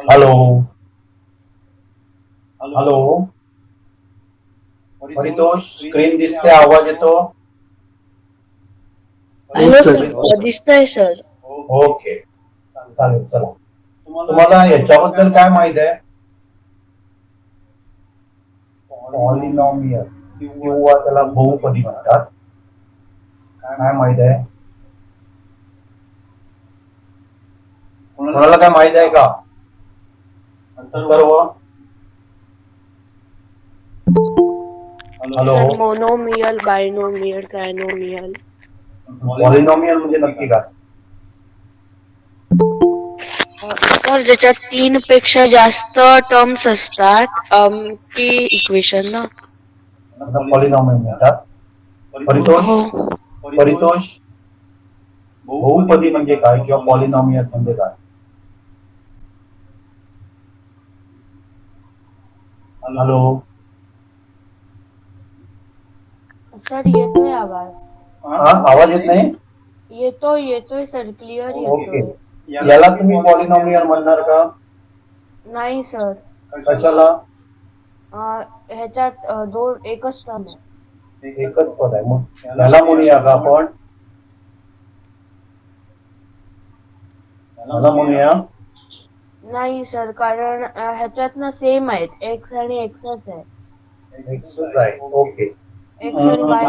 Hello. Hello. Paritosh, screen दिसते, आवाज येतो? हॅलो सर, दिसतंय सर. ओके, चालेल. चला, तुम्हाला याच्याबद्दल काय माहित आहे? पॉलिनॉमियल किंवा त्याला बहुपदी म्हणतात. काय माहित आहे? कोणाला काय माहित आहे का? सर्व. Hello. Sir, monomial, binomial, trinomial. Polynomial म्हणजे नक्की काय? सर, ज्याच्यात 3 पेक्षा जास्त टर्म्स असतात ती इक्वेशन ना. पॉलिनॉमियल म्हणतात. परितोष, हो. परितोष, बहुपदी म्हणजे काय किंवा पॉलिनॉमियल म्हणजे काय? हॅलो. सर, येतोय आवाज. आवाज येत नाही? येतोय सर, क्लिअर ओके. येतोय. याला तुम्ही पॉलिनॉमियल म्हणणार का? नाही सर. कशाला? ह्याच्यात एकच टर्म आहे. एकच पद आहे, मग याला म्हणूया का आपण? याला म्हणूया. नाही सर, कारण ह्याच्यात ना सेम आहेत, एक्स आणि एक्सच आहे. एक्सच आहे. ओके. एक्स आणि वाय.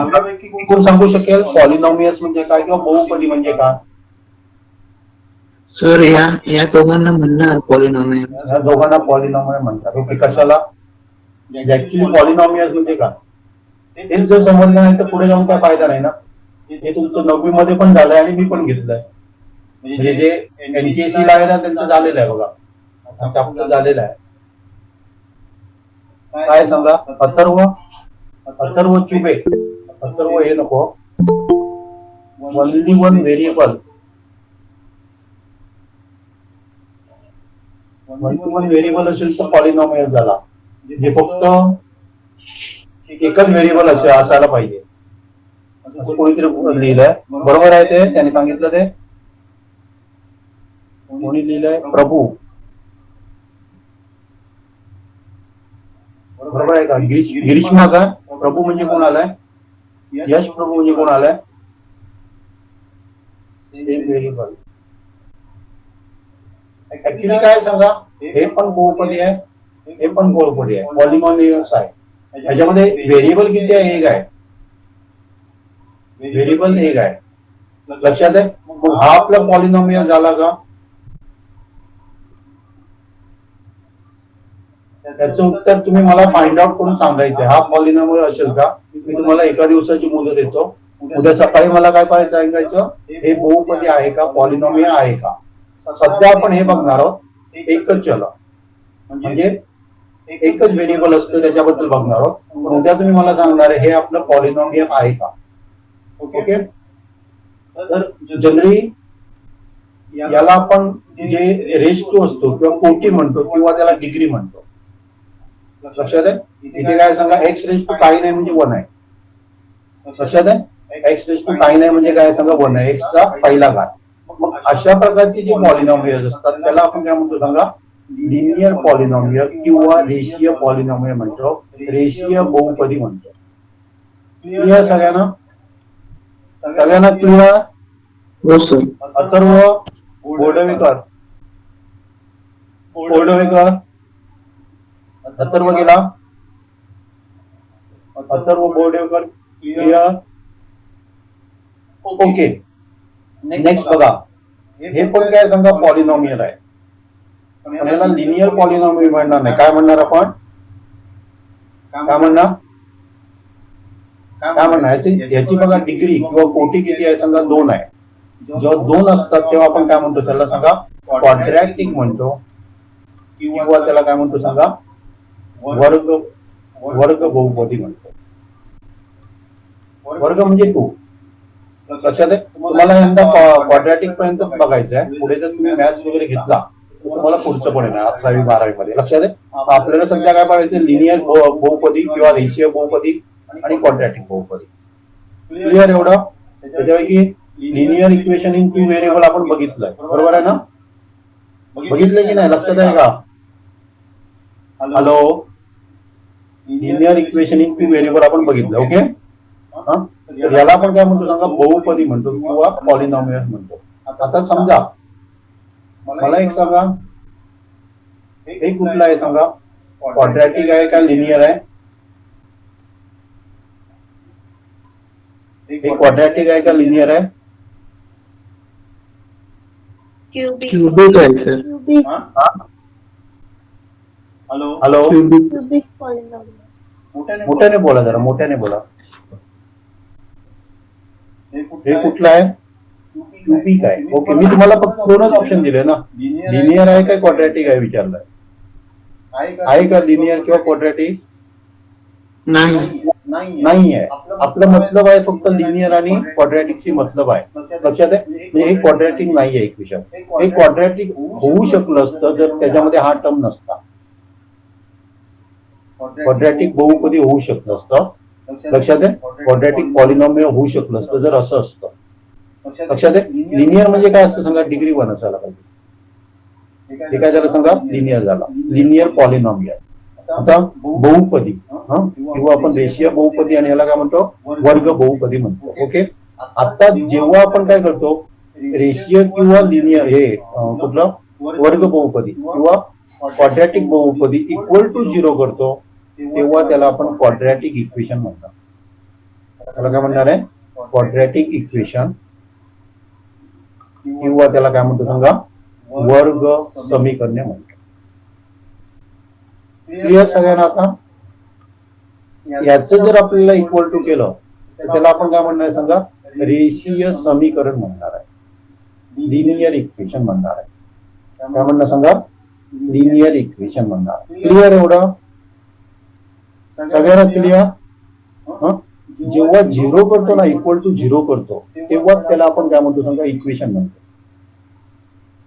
कोण सांगू शकेल पॉलिनॉमियल्स म्हणजे काय किंवा बहुपदी म्हणजे काय? सर, या दोघांना म्हणणार पॉलिनॉमियल. या दोघांना पॉलिनॉमियल म्हणतात. ओके, कशाला? ऍक्च्युली पॉलिनॉमियल्स म्हणजे काय हेच जर समजलं नाही तर पुढे जाऊन काय फायदा नाही ना. हे तुमचं 9वी मध्ये पण झालंय आणि मी पण घेतलंय. म्हणजे जे NTSC ला आहे ना त्यांचं झालेलं आहे बघा, चॅप्टर झालेलं आहे. काय सांगा? अथर्व चुबे. अथर्व हे नको. Only one variable. One variable असेल तर पॉलिनॉमियल झाला. जे फक्त एकच व्हेरिएबल असायला पाहिजे असं कोणीतरी लिहिलंय. बरोबर आहे ते त्याने सांगितलं ते? कोणी लिहिलंय? प्रभू. बरोबर आहे का? गिरीश मागा. प्रभू म्हणजे कोण आलाय? यश प्रभू म्हणजे कोण आलाय? Same variable. ऍक्च्युली काय सांगा, हे पण बहुपदी आहे, हे पण बहुपदी आहे, पॉलिनॉमियल्स आहे. त्याच्यामध्ये व्हेरिएबल किती आहे? एक आहे. व्हेरिएबल एक आहे. लक्षात आहे? मग हा आपला पॉलिनॉमियल झाला का? त्याचं उत्तर तुम्ही मला फाइंड आउट करून सांगायचंय. हा पॉलिनॉमियल असेल का? मी तुम्हाला एका दिवसाची मुदत देतो. उद्या सकाळी मला काय सांगायचं, हे बहुपदी आहे का, पॉलिनॉमियल आहे का? सध्या आपण हे बघणार आहोत, एकच चल म्हणजे एकच व्हेरिएबल असतं त्याच्याबद्दल बघणार आहोत. पण उद्या तुम्ही मला सांगणार हे आपलं पॉलिनॉमियल आहे का. ओके. तर जनरली याला आपण जे रेस टू असतो किंवा कोटी म्हणतो किंवा त्याला डिग्री म्हणतो. लक्षात आहे? इथे काय सांगा, एक्स रेस टू काही नाही म्हणजे 1 आहे. लक्षात आहे? एक्स रेस टू काही नाही म्हणजे काय सांगा, 1 आहे. एक्सचा पहिला घात. मग अशा प्रकारची जी पॉलिनॉमियल्स असतात त्याला आपण काय म्हणतो सांगा, लिनियर पॉलिनॉमियल किंवा रेषीय पॉलिनॉमियल म्हणतो, रेषीय बहुपदी म्हणतो. क्लिअर सगळ्यांना? सगळ्यांना क्लिअर? हो सर. अथर्व बोर्डवेकर. अथर्व गेला. Atharva Bordvekar clear? Okay. Next बघा, हे पण काय सांगा पॉलिनॉमियल आहे, पण याला लिनियर पॉलिनॉमियल म्हणणार नाही. काय म्हणणार आपण? काय म्हणणार याची बघा डिग्री किंवा कोटी किती आहे सांगा, 2 आहे. जेव्हा 2 असतात तेव्हा आपण काय म्हणतो त्याला सांगा, क्वाड्रॅटिक म्हणतो किंवा त्याला काय म्हणतो सांगा, वर्ग बहुपदी म्हणतो. वर्ग म्हणजे 2. लक्षात आहे? तुम्हाला यंदा क्वाड्रॅटिक पर्यंत बघायचं आहे. पुढे जर तुम्ही मॅथ्स वगैरे घेतला तर तुम्हाला पुढचं पण येणार 11वी 12वी मध्ये. लक्षात आहे? आपल्याला सध्या काय बघायचं, लिनियर बहुपदी किंवा रेषीय बहुपदी आणि क्वाड्रॅटिक बहुपदी. क्लिअर एवढं? त्याच्यापैकी लिनियर इक्वेशन इन 2 व्हेरिएबल आपण बघितलंय. बरोबर आहे ना? बघितलंय की नाही? लक्षात आहे का? Hello, linear equation in 2 variable आपण बघितलं. ओके, तर याला आपण काय म्हणतो सांगा, बहुपदी म्हणतो किंवा पॉलिनॉमियल म्हणतो. आता समजा मला एक सांगा, हे कुठलं आहे सांगा, क्वाड्रॅटिक आहे का लिनियर आहे? हे क्वाड्रॅटिक आहे का लिनियर आहे? क्युबिक आहे sir. Cubic hello, cubic polynomial. मोठ्याने बोला, जरा मोठ्याने बोला. हे कुठलं आहे? क्युबिक आहे. ओके, मी तुम्हाला फक्त दोनच ऑप्शन दिले ना, लिनियर आहे का क्वाड्रॅटिक आहे विचारलंय. आहे का लिनियर किंवा क्वाड्रॅटिक? नाही. नाही आहे. आपलं मतलब आहे फक्त लिनियर आणि क्वाड्रॅटिकची मतलब आहे. लक्षात आहे? म्हणजे हे क्वाड्रॅटिक नाही आहे इक्वेशन. हे क्वाड्रॅटिक होऊ शकलं असतं जर त्याच्यामध्ये हा टर्म नसता. क्वाड्रॅटिक बहुपदी होऊ शकलं असतं. लक्षात आहे? क्वाड्रॅटिक पॉलिनॉमियल होऊ शकलं असतं जर असं असतं. लक्षात आहे? लिनियर म्हणजे काय असतं सांगा, डिग्री 1 असायला पाहिजे. हे काय झालं सांगा, लिनियर झाला, लिनियर पॉलिनॉमियल. आता बहुपदी किंवा आपण रेषीय बहुपदी आणि याला काय म्हणतो, वर्ग बहुपदी म्हणतो. ओके, आता जेव्हा आपण काय करतो, रेषीय किंवा लिनियर हे कुठलं वर्ग बहुपदी किंवा क्वाड्रॅटिक बहुपदी इक्वल टू 0 करतो, तेव्हा त्याला आपण क्वाड्रॅटिक इक्वेशन म्हणतात. त्याला काय म्हणणार आहे, क्वाड्रॅटिक इक्वेशन किंवा त्याला काय म्हणतो सांगा, वर्ग समीकरणे म्हणतात. क्लिअर सगळ्यांना? आता याचं जर आपल्याला इक्वल टू केलं तर त्याला आपण काय म्हणणार आहे सांगा, रेषीय समीकरण म्हणणार आहे, लिनियर इक्वेशन म्हणणार आहे. काय म्हणणार सांगा, लिनियर इक्वेशन म्हणणार. क्लिअर एवढं सगळ्यांना? क्लिअर? जेव्हा 0 करतो ना, इक्वल टू 0 करतो, तेव्हा त्याला आपण काय म्हणतो सांगा, इक्वेशन म्हणतो.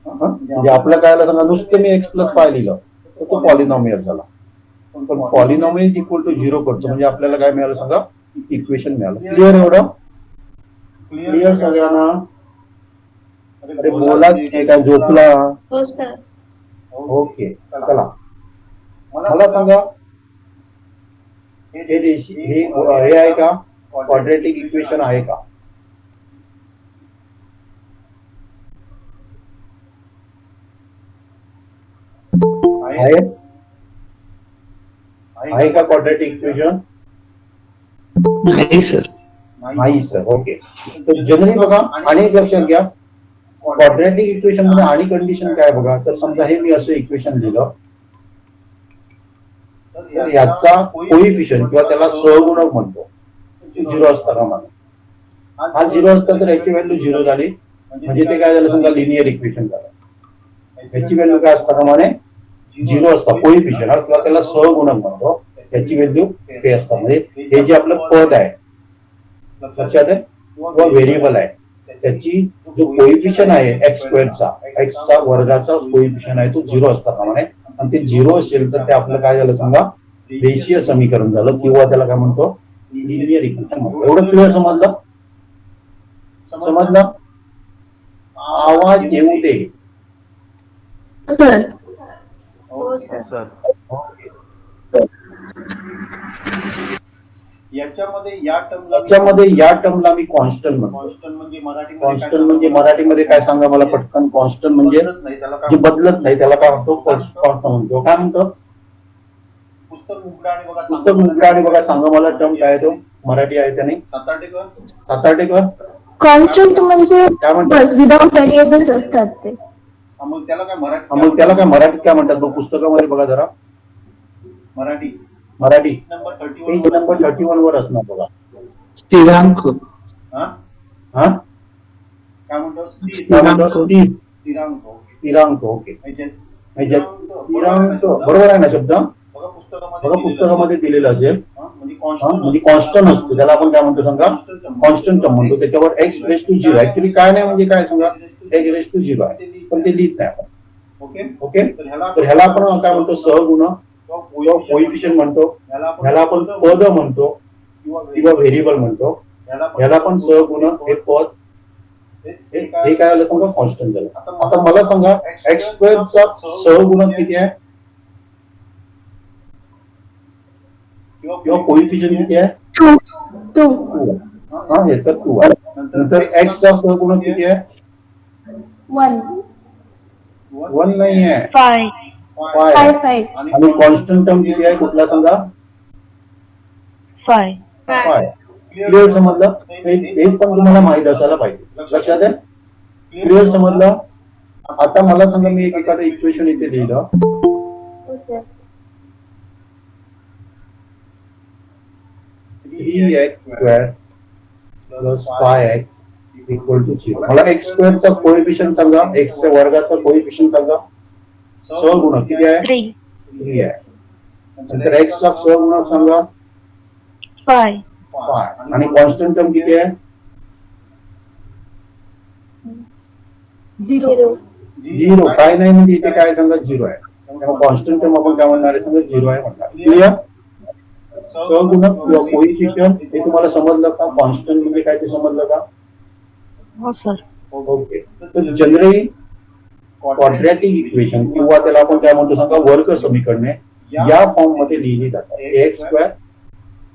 म्हणजे आपलं काय आलं सांगा, नुसतं मी x+5 लिहिलं तर तो पॉलिनॉमियल झाला. पण पॉलिनॉमियल इक्वल टू 0 करतो म्हणजे आपल्याला काय मिळालं सांगा, इक्वेशन मिळालं. क्लिअर एवढं? क्लिअर सगळ्यांना? अरे बोला, काय झोपला? हो सर. ओके, चला मला सांगा, हे हे आहे का, क्वाड्रॅटिक इक्वेशन आहे का? आहे का क्वाड्रॅटिक इक्वेशन? नाही सर. नाही सर. ओके, तर जनरली बघा, आणि एक लक्षात घ्या, क्वाड्रॅटिक इक्वेशन मध्ये आणि कंडिशन काय बघा. तर समजा हे मी असं इक्वेशन दिलं, तर याचा कोइफिशियंट किंवा त्याला सहगुणक म्हणतो 0 असता कामा नये. हा 0 असता तर याची व्हॅल्यू 0 झाली, म्हणजे ते काय झालं समजा, लिनियर इक्वेशन झालं. याची व्हॅल्यू काय असता कामा नये, 0 असता कोइफिशियंट किंवा त्याला सहगुणक म्हणतो, त्याची व्हॅल्यू ते असतं. म्हणजे हे जे आपलं पद आहे, लक्षात आहे, किंवा व्हेरिएबल आहे, त्याची जो कोइफिशियंट आहे x² चा वर्गाचा कोइफिशियंट आहे, तो 0 असता कामा नये. आणि ते 0 असेल तर ते आपलं काय झालं सांगा, रेषीय समीकरण झालं किंवा त्याला काय म्हणतो, लिनियर इक्वेशन म्हणतो. एवढं क्लिअर समजलं? समजलं? आवाज येऊ दे सर. हो सर. याच्यामध्ये या टर्मला मी कॉन्स्टंट म्हणतो. कॉन्स्टंट म्हणजे मराठीमध्ये काय सांगा मला पटकन. कॉन्स्टंट म्हणजे जे बदलत नाही त्याला काय म्हणतो, कॉन्स्टंट म्हणतो. काय म्हणतो? पुस्तक उघडा आणि बघा, सांगा मला टर्म काय तो, मराठी आहे त्याने. सातार्डेकर. कॉन्स्टंट म्हणजे काय म्हणतात, विदाउट व्हेरिएबल्स असतात ते. मग त्याला काय मराठीत काय म्हणतात बघ, पुस्तकामध्ये बघा जरा. मराठी पेज नंबर 31 वर असणार बघा. स्थिरांक. काय म्हणतो, स्थिरांक. ओके, स्थिरांक बरोबर आहे ना शब्द? बघा पुस्तकामध्ये दिलेलं असेल, म्हणजे कॉन्स्टंट असतो, त्याला आपण काय म्हणतो सांगा, कॉन्स्टंट टर्म म्हणतो. त्याच्यावर x⁴ ऍक्च्युली काय नाही, म्हणजे काय सांगा, x⁴ आहे, पण ते लिहित नाही आपण. ओके, तर ह्याला आपण काय म्हणतो, सहगुण किंवा कोइफिशियंट म्हणतो. ह्याला आपण पद म्हणतो किंवा व्हेरिएबल म्हणतो. ह्याला आपण सहगुण, हे पद, हे काय आलं सांगा, कॉन्स्टंट झालं. आता मला सांगा, x² चा सहगुणक किती आहे? किंवा कोइफिशियंट किती आहे? टू 2. हा ह्याचा 2 आहे. नंतर x चा सहगुणक किती आहे? 1 1 नाही आहे, 5 5 आहे. आणि कॉन्स्टंट टर्म किती आहे कुठला सांगा? 5 5. क्लिअर समजलं? हे पण तुम्हाला माहित असायला पाहिजे. लक्षात आहे? क्लिअर समजलं? आता मला सांगा, मी एखादं इक्वेशन इथे लिहिलं. Three x square plus 5x equal to 0. मला एक्स स्क्वेअरचा कोएफिशियंट सांगा, एक्स च्या वर्गाचा कोएफिशियंट सांगा. सहगुणक किती आहे? 3 आहे. नंतर एक्स चा सहगुणक सांगा. 5 5. आणि कॉन्स्टंट टर्म किती आहे? 0. काय नाही म्हणजे इथे काय सांगा? 0 आहे. त्यामुळे कॉन्स्टंट टर्म आपण काय म्हणणार आहे? सांगा 0 आहे म्हणणार. क्लिअर? सहगुणक किंवा कोइफिशियंट हे तुम्हाला समजलं का? कॉन्स्टंट म्हणजे काय ते समजलं का? हो सर. ओके. तर जनरली क्वाड्रॅटिक इक्वेशन किंवा त्याला आपण काय म्हणतो सांगा? वर्ग समीकरणे या फॉर्म मध्ये लिहिली जातात. ax square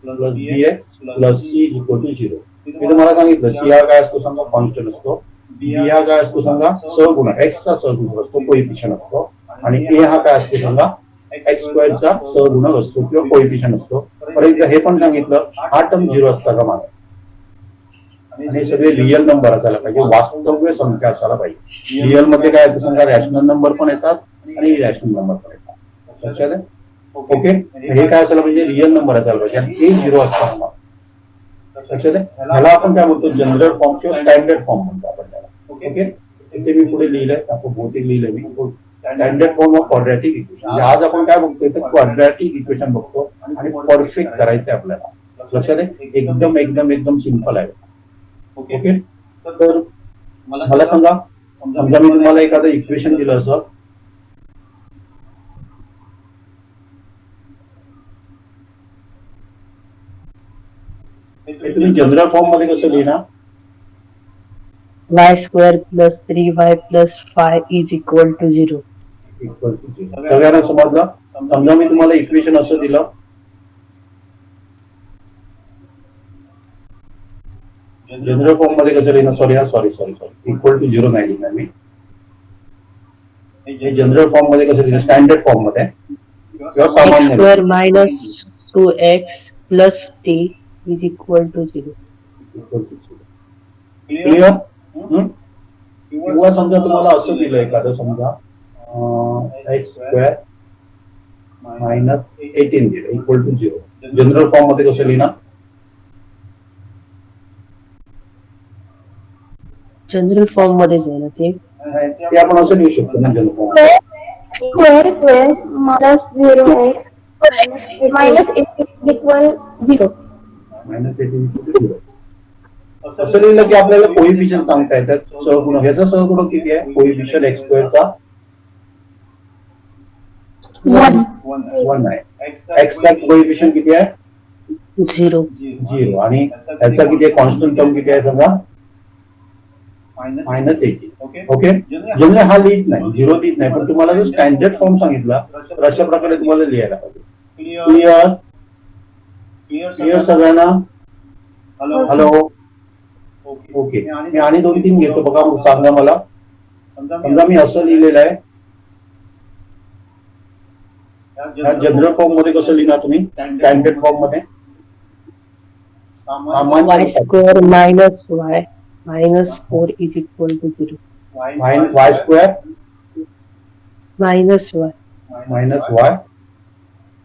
plus bx plus c equal to 0. मी तुम्हाला सांगितलं c हा काय असतो सांगा? कॉन्स्टंट असतो. b हा काय असतो सांगा? सहगुणक, x चा सहगुणक असतो, कोइफिशियंट असतो. आणि a हा काय असतो सांगा? एक्स स्क्वेअरचा सहगुणक असतो किंवा कोइफिशियंट असतो. परंतु हे पण सांगितलं, हा टर्म 0 असता का मागे. आणि सगळे रिअल नंबर असायला पाहिजे, वास्तव्य संख्या असायला पाहिजे. रिअल मध्ये काय येतं सांगा? रॅशनल नंबर पण येतात आणि इरॅशनल नंबर पण येतात. लक्षात आहे? ओके. हे काय असायला पाहिजे? रिअल नंबर असायला पाहिजे आणि हे 0 असताना. लक्षात आहे? ह्याला आपण काय म्हणतो? जनरल फॉर्म किंवा स्टँडर्ड फॉर्म म्हणतो आपण त्याला. ओके. इथे मी पुढे लिहिलंय, आपण बहुतेक लिहिलंय मी standard form of quadratic equation. आज आपण काय बघतोय? तर क्वाड्रॅटिक इक्वेशन बघतो आणि परफेक्ट करायचंय आपल्याला. लक्षात आहे? एकदम एकदम एकदम सिंपल आहे. ओके. तर मला सांगा, समजा मी तुम्हाला एखादं इक्वेशन दिलं असं, हे तुम्ही जनरल फॉर्म मध्ये कसं लिहिणार? y square plus 3y plus 5 is equal to 0. Equal to 0. सगळ्यांना समजलं? समजा मी तुम्हाला इक्वेशन असं दिलं, जनरल फॉर्म मध्ये कसं लिहिणार? सॉरी इक्वल टू 0 नाही लिहिणार मी. हे जनरल फॉर्म मध्ये कसं लिहिणार? स्टँडर्ड फॉर्म मध्ये किंवा x सामान्य. square minus 2x plus t is equal to 0. Equal to 0. Clear? किंवा समजा तुम्हाला असं दिलं एखादं, समजा एक्स स्क्वेअर मायनस 18 दिलं इक्वल टू 0. जनरल फॉर्म मध्ये कसं लिहिणार? जनरल फॉर्म मध्ये आहे ना ते. ते आपण असं लिहू शकतो ना general form. square 12 minus 0x minus 8 is equal 0. Minus 18 equal to 0. असं लिहिलं की आपल्याला कोइफिशियंट सांगता येतात. सहगुणक, याचा सहगुणक किती आहे? कोइफिशियंट एक्स स्क्वेअरचा 1 आहे. एक्स चा कोइफिशियंट किती आहे? 0. 0. आणि याचा किती आहे? कॉन्स्टंट टर्म किती आहे सांगा? मायनस 18. ओके. जनरल हा लिहित नाही, 0 लिहित नाही, पण तुम्हाला जो स्टँडर्ड फॉर्म सांगितला तर अशा प्रकारे तुम्हाला लिहायला पाहिजे. क्लिअर? क्लिअर सगळ्यांना? हॅलो. ओके. मी आणि 2-3 घेतो बघा, सांगा मला. समजा मी असं लिहिलेलं आहे, जनरल फॉर्म मध्ये कसं लिहिणार तुम्ही? स्टँडर्ड फॉर्म मध्ये y square minus y minus 4 is equal to 0. y square minus y minus y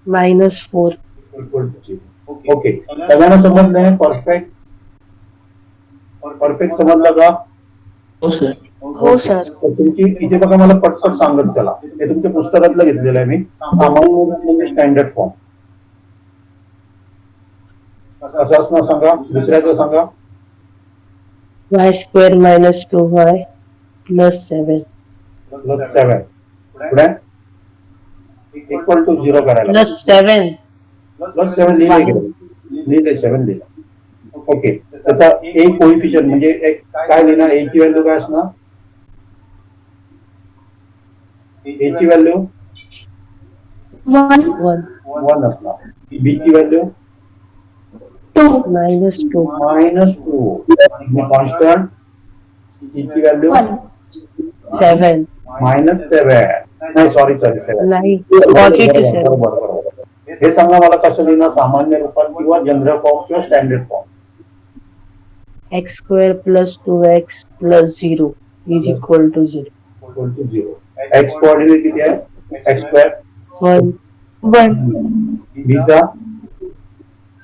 minus 4. Equal to 0. Okay. सगळ्यांना समजलंय? परफेक्ट समजलं का? हो सर. हो सर. तर तुमची इथे बघा, मला पटपट सांगत चला. हे तुमच्या पुस्तकातलं घेतलेलं आहे मी. सामान्य म्हणजे स्टँडर्ड फॉर्म असं असणार. सांगा दुसऱ्याचं सांगा. y square minus 2y plus 7 plus 7 पुढे इक्वल टू 0 करायला. plus 7 प्लस 7 लिहिले 7 लिहिलं. ओके. त्याचा ए कोइफिशियंट म्हणजे काय लिहिणार? ए ची व्हॅल्यू काय असणार? ए ची व्हॅल्यू 1 1 1 असणार. बी ची व्हॅल्यू 2. -2. -2 कॉन्स्टंट ची व्हॅल्यू 1. 7. -7 नाही सॉरी 7 नाही पॉझिटिव्ह 7. बरोबर. हे सांगा मला कसं लिहिणं, सामान्य रूपात किंवा जनरल फॉर्म किंवा standard form. x² + 2x + 0 is equal to 0. X coordinate किती आहे? x². 1, 1. b चा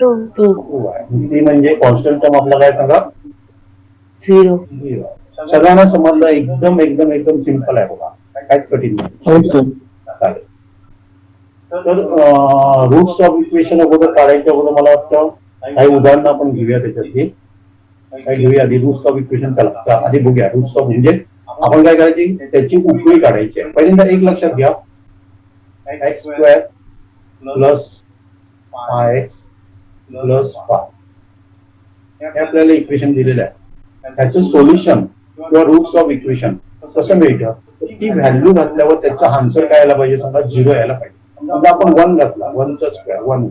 2. 2, 2 आहे. c म्हणजे कॉन्स्टंट टर्म आपला काय सांगा? 0. 0. सगळ्यांना समजलं. एकदम एकदम एकदम सिंपल आहे बघा, काहीच कठीण नाही. हो सर. चालेल. तर रूट्स ऑफ इक्वेशन अगोदर काढायच्या अगोदर मला वाटतं काही उदाहरणं आपण घेऊया त्याच्यातली. काय घेऊया आधी? रूट्स ऑफ इक्वेशन चला आधी बघूया. रूट्स ऑफ म्हणजे आपण काय करायची, त्याची उकळी काढायची आहे. पहिल्यांदा एक लक्षात घ्या, x² + 5x + 5 हे आपल्याला इक्वेशन दिलेलं आहे. त्याचं सोल्युशन किंवा रूट्स ऑफ इक्वेशन कसं मिळतं? ती व्हॅल्यू घातल्यावर त्याचा आन्सर काय यायला पाहिजे? समजा 0 यायला पाहिजे. समजा आपण 1 घातला, 1 चा स्क्वेअर 1,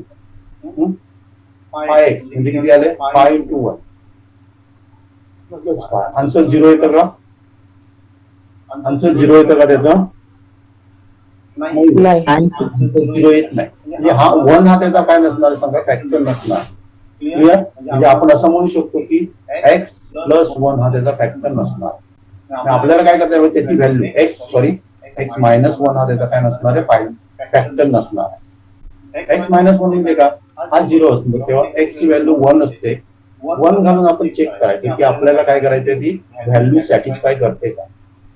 5x म्हणजे किती आले? 5 × 1 आन्सर 0 येतं का? आन्सर 0 येतं का त्याचं? नाही. 0 येत नाही. म्हणजे हा 1 हा त्याचा काय नसणार सांगा? फॅक्टर नसणार. क्लिअर? म्हणजे आपण असं म्हणू शकतो की x + 1 हा त्याचा फॅक्टर नसणार. आणि आपल्याला काय करता येईल? त्याची व्हॅल्यू x -1 हा त्याचा काय नसणार आहे? फॅक्टर नसणार. x -1 म्हणजे का? हा 0 असतो तेव्हा x ची व्हॅल्यू 1 असते. 1 घालून आपण चेक करायचं की आपल्याला काय करायचं, ती व्हॅल्यू सॅटिस्फाय करते का.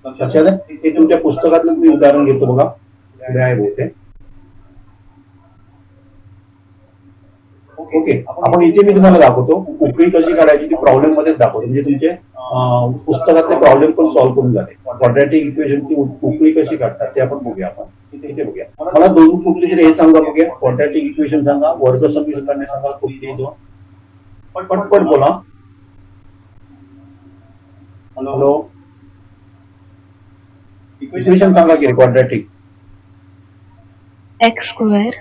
लक्षात आहे? ते तुमच्या पुस्तकातलं मी उदाहरण घेतो बघा, पुढे आहे बहुतेक. ओके, आपण इथे मी तुम्हाला दाखवतो उकळी कशी काढायची, ती प्रॉब्लेम मध्येच दाखवतो. म्हणजे तुमचे पुस्तकातले प्रॉब्लेम पण सॉल्व्ह करून झाले. क्वाड्रॅटिक इक्वेशनची उकळी कशी काढतात ते आपण बघूया. आपण इथे बघूया. मला दोन कुठली तरी हे सांगा बघूया. क्वाड्रॅटिक इक्वेशन सांगा, वर्ग समीकरणे सांगा, कुठली दोन. पटपट बोला. हॅलो, इक्वेशन सांगा की quadratic. x²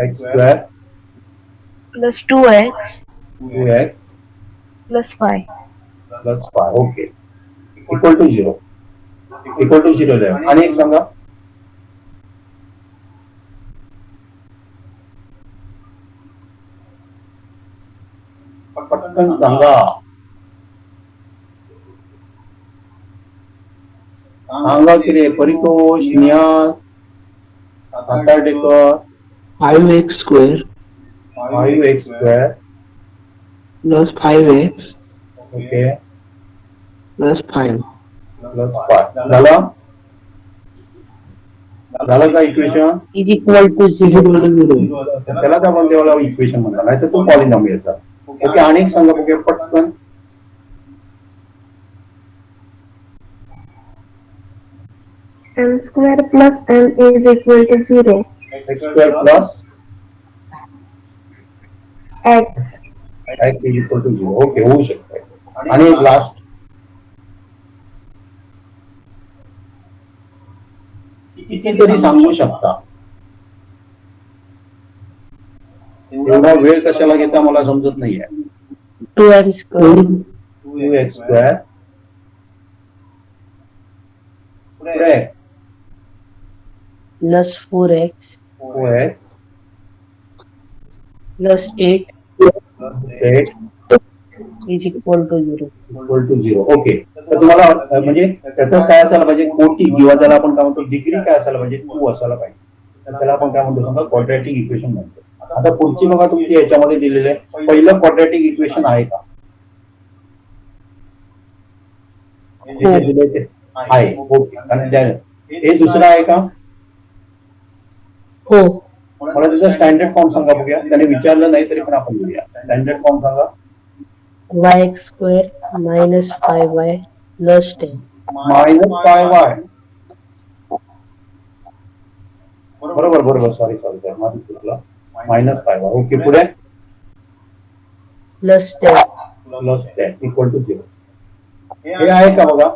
x² + 2x 2x + 5. + 5 okay equal to 0. Equal to 0 जाईल. आणि एक सांगा. पटकन सांगा. सांगा की रे Paritosh, Niyaz, Satardekar. 5x² 5x² + 5x okay + 5 + 5 झालं. झालं का इक्वेशन? is equal to 0. 0. त्याला काय म्हणते मला इक्वेशन म्हणतात, नाही तर तो पॉलिनॉमियलचा. ओके, आणि एक सांगा बघूया पटकन. m² + n is equal to 0. x² + x x is equal to 0. Okay, होऊ शकते. आणि एक लास्ट. कितीतरी सांगू शकता. एवढा वेळ कशाला घेता मला समजत नाहीये. 2m². 2x² पुढे + 4x 4x + 8 8 is equal to 0. Equal to 0. Okay, तर तुम्हाला म्हणजे त्याचं काय असायला पाहिजे? कोटी किंवा त्याला आपण काय म्हणतो डिग्री काय असायला पाहिजे? 2 असायला पाहिजे. तर त्याला आपण काय म्हणतो समजा क्वाड्रॅटिक इक्वेशन म्हणतो. आता पुढची बघा तुमची याच्यामध्ये दिलेलं आहे. पहिलं क्वाड्रॅटिक इक्वेशन आहे का? जिथे दिले ते आहे. ओके, आणि हे दुसरं आहे का? हो. मला त्याचा स्टँडर्ड फॉर्म सांगा बघूया. त्याने विचारलं नाही तरी पण आपण बघूया. स्टँडर्ड फॉर्म सांगा. y² - 5y + 10. -5y बरोबर सॉरी माझं चुकलं. -5y ओके, पुढे + 10 + 10 इक्वल टू 0. हे आहे का बघा?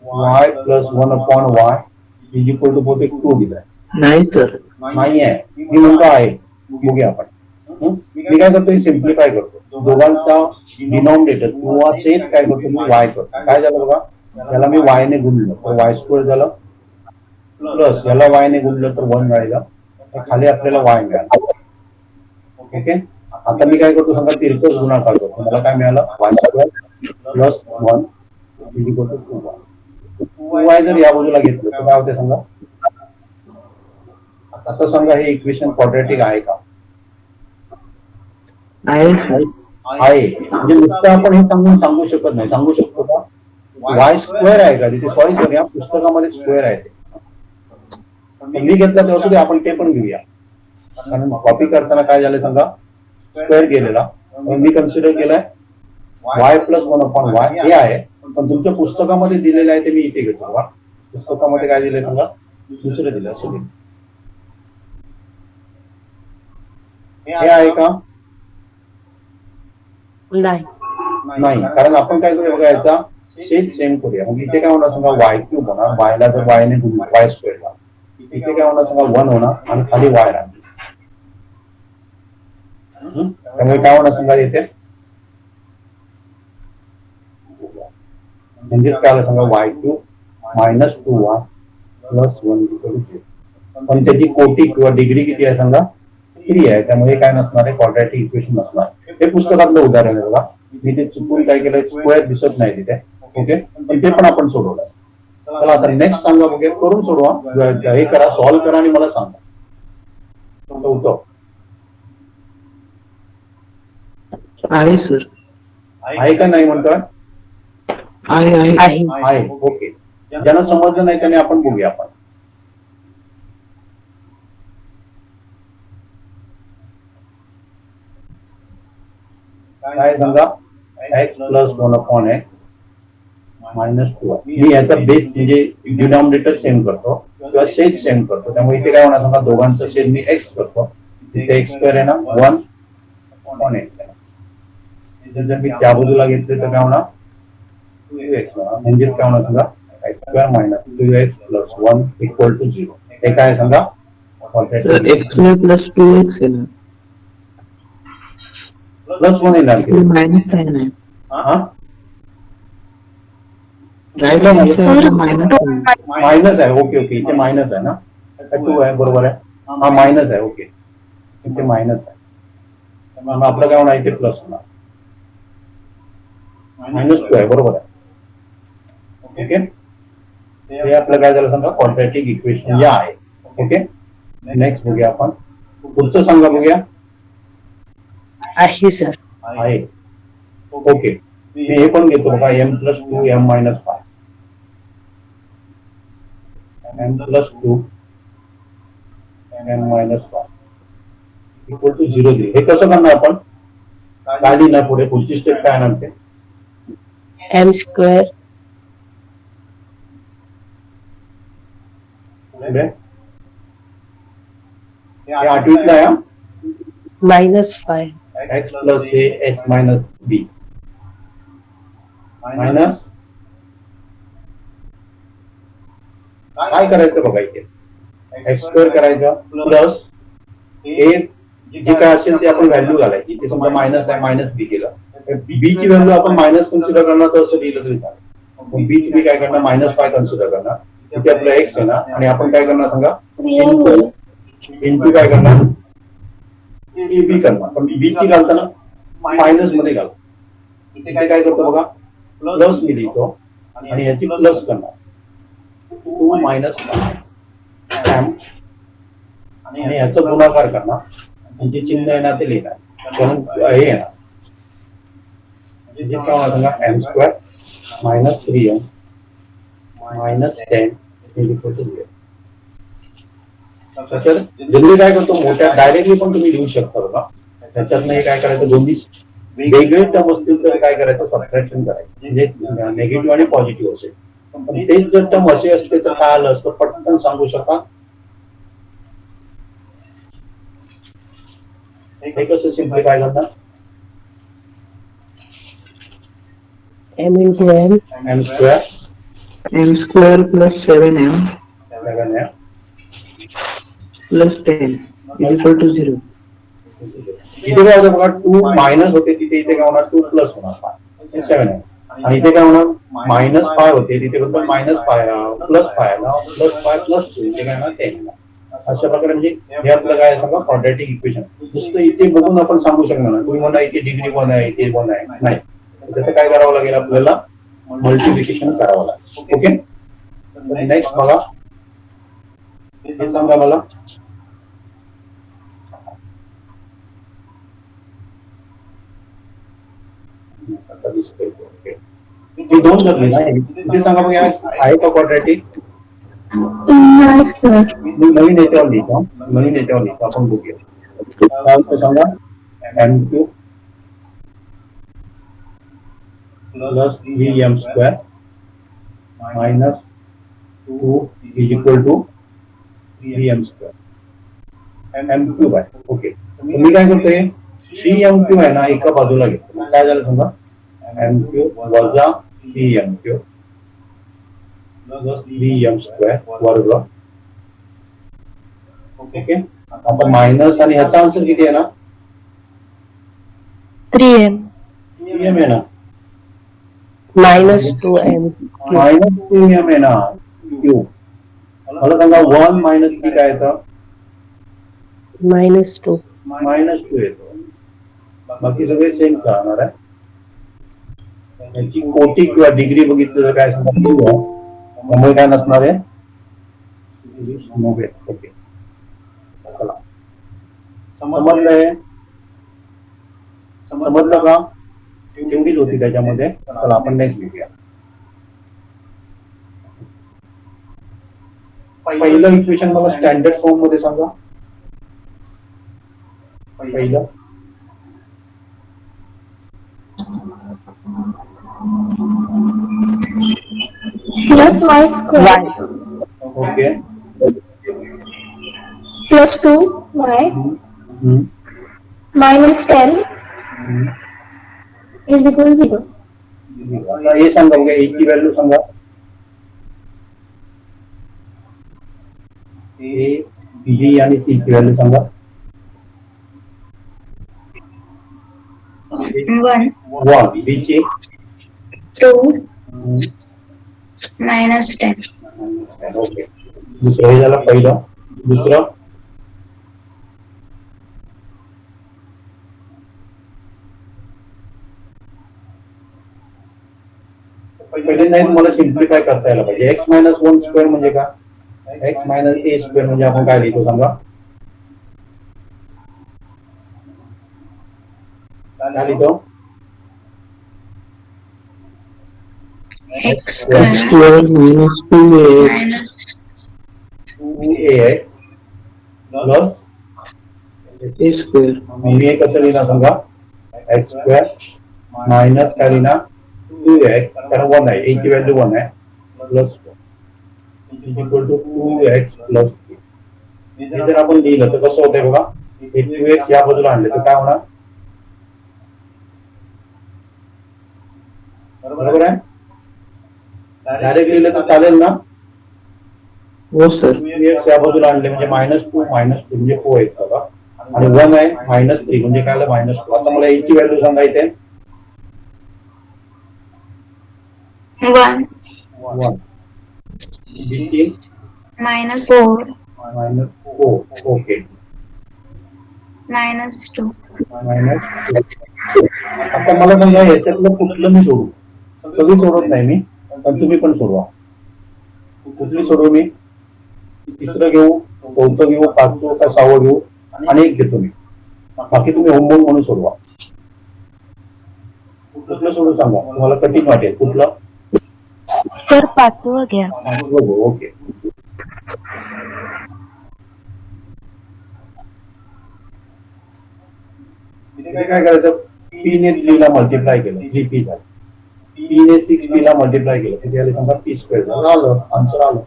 y + 1/y is equal to बहुतेक 2 दिलाय. नाही सर. नाही आहे. मी म्हणतो आहे. बघूया आपण. मी काय करतो सिम्प्लिफाय करतो दोघांचा डिनॉमिनेटर किंवा छेद काय करतो मी वाय करतो काय झालं बघा याला मी वाय ने गुणलं तर वाय स्क्वेअर झालं प्लस याला वाय ने गुणलं तर 1 राहिलं तर खाली आपल्याला वाय मिळालं ओके आता मी काय करतो सांगा तिरकस गुणाकार करतो मला काय मिळालं y square plus 1 is equal to 2 y जर या बाजूला घेतलं तर काय होते सांगा आता सांगा हे इक्वेशन क्वाड्रॅटिक आहे का आहे सर आहे म्हणजे नुसतं आपण हे सांगू शकत नाही सांगू शकतो का वाय स्क्वेअर आहे का तिथे सॉरी सर या पुस्तकामध्ये स्क्वेअर आहे पण मी घेतला तेव्हा सुद्धा आपण ते पण घेऊया कारण कॉपी करताना काय झालं सांगा स्क्वेअर गेलेला मी कन्सिडर केलाय वाय प्लस 1/y हे आहे पण तुमच्या पुस्तकामध्ये दिलेलं आहे ते मी इथे घेतो बघा पुस्तकामध्ये काय दिलंय सांगा दुसरं दिलं असं हे आहे का नाही कारण आपण काय करूया बघा याचा छेद सेम करूया मग इथे काय होणार सांगा वाय क्यूब होणार वायला जर वाय ने गुणलं वाय स्क्वेअरला इथे काय होणार सांगा 1 होणार आणि खाली वाय राहणार त्यामुळे काय होणार सांगा इथे म्हणजे काय आलं सांगा Y cube minus 2y plus 1 पण त्याची कोटी किंवा डिग्री किती आहे सांगा 3 आहे त्यामुळे काय नसणार आहे क्वाड्रॅटिक इक्वेशन नसणार हे पुस्तकातलं उदाहरण आहे बघा मी ते चुकून काय केलं स्क्वेअर दिसत नाही तिथे ओके पण ते पण आपण सोडवलंय चला आता नेक्स्ट सांगा बघा करून सोडवा हे करा सॉल्व्ह करा आणि मला सांगा उत्तर आहे सर आहे का नाही म्हणतोय आहे आहे ओके ज्यांना समजलं नाही त्याने आपण बघूया आपण काय सांगा x प्लस 1/x मायनस 2 मी याचा बेस म्हणजे डिनॉमिनेटर सेम करतो किंवा छेद सेम करतो त्यामुळे इथे काय होणार सांगा दोघांचा छेद मी x करतो इथे x स्क्वेअर आहे ना 1/x जर मी त्या बाजूला घेतले तर काय होणार 2x होणार म्हणजे काय होणार सांगा x square minus 2x plus 1 equal to 0 हे काय सांगा x प्लस 2x येणार प्लस 1 येणार की मायनस आहे नाही हा राईट मायनस आहे ओके ओके इथे मायनस आहे ना 2 आहे बरोबर आहे हा मायनस आहे ओके इथे मायनस आहे मग आपलं काय होणार इथे प्लस होणार -2 आहे बरोबर आहे ओके हे आपलं काय झालं सांगा क्वाड्रॅटिक इक्वेशन या आहे ओके नेक्स्ट बघूया आपण पुढचं सांगा बघूया आहे सर आहे ओके मी हे पण घेतो बघा m plus 2m minus 5 m plus 2 m minus 5 equal to 0 दिले हे कसं करणार आपण काय लिहिणार पुढे पुढची स्टेप काय आणते m स्क्वेअर पुढे हे आठवीतलं आहे हा? -5 x प्लस हे h मायनस b मायनस काय करायचं बघा इथे x स्क्वेअर करायचं प्लस हे जे काय असेल ते आपण व्हॅल्यू घालायची इथे समजा मायनस आहे मायनस बी केलं बी ची व्हॅल्यू आपण मायनस कन्सिडर करणार तर असं लिहिलं तरी चालेल बी तुम्ही काय करणार -5 कन्सिडर करणार इथे आपलं x आहे ना आणि आपण काय करणार सांगा इंटू काय करणार ए बी करणार पण बी ची घालताना मायनस मध्ये घाल इथे काय करतो बघा प्लस मी लिहितो आणि याची प्लस करणार 2 मायनस m आणि याचा गुणाकार करणार म्हणजे चिन्ह येणार ते लिहिणार कारण हे येणार म्हणजे काय होणार सांगा m² minus 3m minus 10 equal to 0 तर जनरली काय करतो मोठ्या डायरेक्टली पण तुम्ही लिहू शकता बघा त्याच्यातनं हे काय करायचं दोन्ही वेगळे टर्म असतील तर काय करायचं सबट्रॅक्शन करायचं म्हणजे निगेटिव्ह आणि पॉझिटिव्ह असेल पण तेच जर टर्म असे असते तर काय आलं असतं पटकन सांगू शका हे कसं सिम्प्लिफाय करणार m into n m² plus 7m plus 10 equal to 0 इथे काय होतं बघा, 2 मायनस होते तिथे, इथे काय होणार 2 प्लस होणार 7 आहे. आणि इथे काय होणार -5 होते तिथे बद्दल -5 प्लस 5 प्लस 2 इथे काय होणार 10. अशा प्रकारे म्हणजे हे आपलं काय सांगा क्वाड्रॅटिक इक्वेशन. नुसतं इथे बघून आपण सांगू शकणार नाही. तुम्ही म्हणा इथे डिग्री 1 आहे, इथे 1 आहे, नाही. त्याचं काय करावं लागेल आपल्याला, मल्टिप्लिकेशन करावं लागेल. ओके, नेक्स्ट बघा, हे सांगा मला. आता दिसतंय. ओके, मी 2 धरले ना, इथे सांगा बघा आहे का क्वाड्रॅटिक. नाही सर. मी नवीन याच्यावर लिहितो आपण बघूया. काय होतं सांगा, m³ plus 3m² minus 2 is equal to 3m². m³ आहे. ओके, मी काय करतोय, 3m³ आहे ना एका बाजूला घेतो. काय झालं समजा, m³ वजा 3m³ प्लस 3m² वर्ग. ओके, आता मायनस आणि ह्याचा आन्सर किती आहे ना, 3m. 3m आहे ना, -2m. -2m आहे ना क्यूब. मला सांगा 1 मायनस किती काय येतं, -2. -2 येतो. बाकी सगळे सेम राहणार आहे. याची कोटी किंवा डिग्री बघितलं तर काय सांगा, त्यामुळे काय नसणार आहे. ओके, चला समजलं का, एवढीच होती त्याच्यामध्ये. चला आपण नेक्स्ट घेऊया. पहिलं इक्वेशन मला स्टँडर्ड फॉर्म मध्ये सांगा. पहिलं Plus y square. Okay, Plus 2y minus 10 is equal to 0. आता हे सांगा बघा, a ची व्हॅल्यू सांगा. a, b आणि c ची व्हॅल्यू सांगा. 1 b ची 2 minus 10. ओके, दुसरं हे झालं पहिलं. दुसरं पहिले नाही, तुम्हाला सिम्प्लिफाय करता यायला पाहिजे. x मायनस 1 स्क्वेअर म्हणजे का, x मायनस a स्क्वेअर म्हणजे आपण काय लिहितो सांगा, काय लिहितो, X square minus 2x 2ax plus a square मी हे कसं लिहिणार सांगा, x स्क्वेअर मायनस काय लिहिणार 2x, कारण 1 आहे, a ची व्हॅल्यू 1 आहे, plus equal to 2x plus 2. हे जर आपण लिहिलं तर कसं होतंय बघा, हे 2x या बाजूला आणले तर काय होणार, बरोबर आहे. डायरेक्ट लिहिलं तर चालेल ना. हो सर 2x या बाजूला आणले म्हणजे -2 म्हणजे 4x बघा, आणि 1 आहे -3 म्हणजे काय आलं -2. आता मला a ची व्हॅल्यू सांगायचे 1 1 b ची minus 4 -4. Okay, minus 2. -2. आता मला सांगा याच्यातलं कुठलं मी सोडू, सगळी सोडत नाही मी, पण तुम्ही पण सोडवा. कुठली सोडू मी, तिसरं घेऊ, चौथं घेऊ, पाचवं का 6वं घेऊ, आणि एक घेतो मी. बाकी तुम्ही होमवर्क म्हणून सोडवा. कुठलं सोडू सांगा, तुम्हाला कठीण वाटेल कुठलं. सर 5वं घ्या. ओके, इथे काय करायचं, p ने 3 ला मल्टिप्लाय केलं, 3p झालं. p ने 6p ला मल्टिप्लाय केलं, किती आले सांगा, p स्क्वेअर झालं, आन्सर आलं.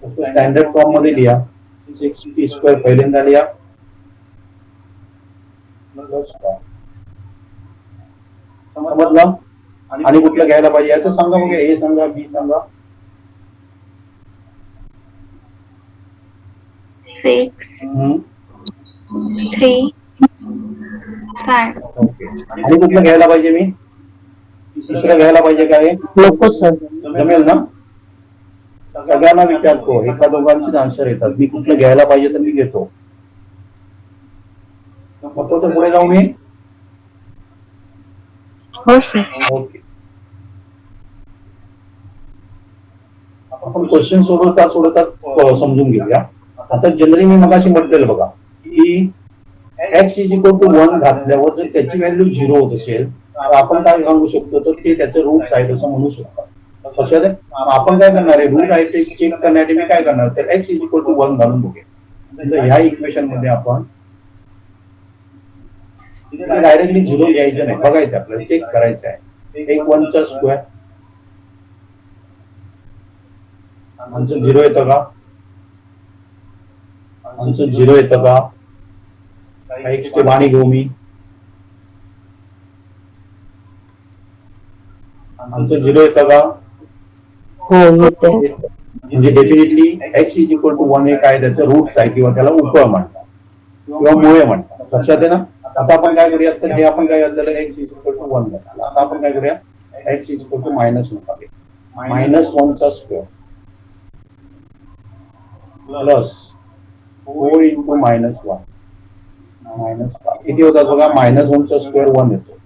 स्टँडर्ड फॉर्म मध्ये लिहा, 6p स्क्वेअर पहिल्यांदा लिहा, समजलं. आणि कुठलं घ्यायला पाहिजे याचं सांगा, बघा a सांगा, b सांगा. 6 हम्म, 3 फाइव ओके. आणि कुठलं घ्यायला पाहिजे मी? तिसरं घ्यायला पाहिजे काय? नको सर. जमेल ना? सगळ्यांना विचारतो, एका दोघांचीच आन्सर येतात. मी कुठलं घ्यायला पाहिजे तर मी घेतो. नको तर पुढे जाऊ मी. हो सर ओके. आपण क्वेश्चन सोडवता समजून घेऊया. आता जनरली मी मगाशी म्हटलेलं बघा की x इज इक्वल टू 1 घातल्यावर जर त्याची व्हॅल्यू 0 होत असेल तर आपण काय सांगू शकतो, तर ते त्याचं रूट आहेत असं म्हणू शकतो. लक्षात आहे? आपण काय करणार आहे, रूट आहे ते चेक करण्यासाठी मी काय करणार, तर x इज इक्वल टू 1 घालून बघूया. तर ह्या इक्वेशन मध्ये आपण डायरेक्टली 0 घ्यायचं नाही, बघायचं आपल्याला, चेक करायचं आहे. एक 1 चा स्क्वेअर आमचं 0 येतं का? आमचं 0 येतं का? एक वाणी घेऊ मी. आमचं 0 येतं का? हो येते. म्हणजे definitely x is equal to 1 हे काय त्याचं रूट आहे किंवा त्याला उपळ म्हणतात किंवा मुळे म्हणतात. लक्षात आहे ना? आता आपण काय करूया, तर हे आपण काय घातलेलं x इज इक्वल टू 1 घातलं. आता आपण काय करूया, x इज इक्वल टू -1 -1 चा स्क्वेअर प्लस 4 इंटू -1 -5 किती होतात बघा, -1 चा स्क्वेअर 1 येतो,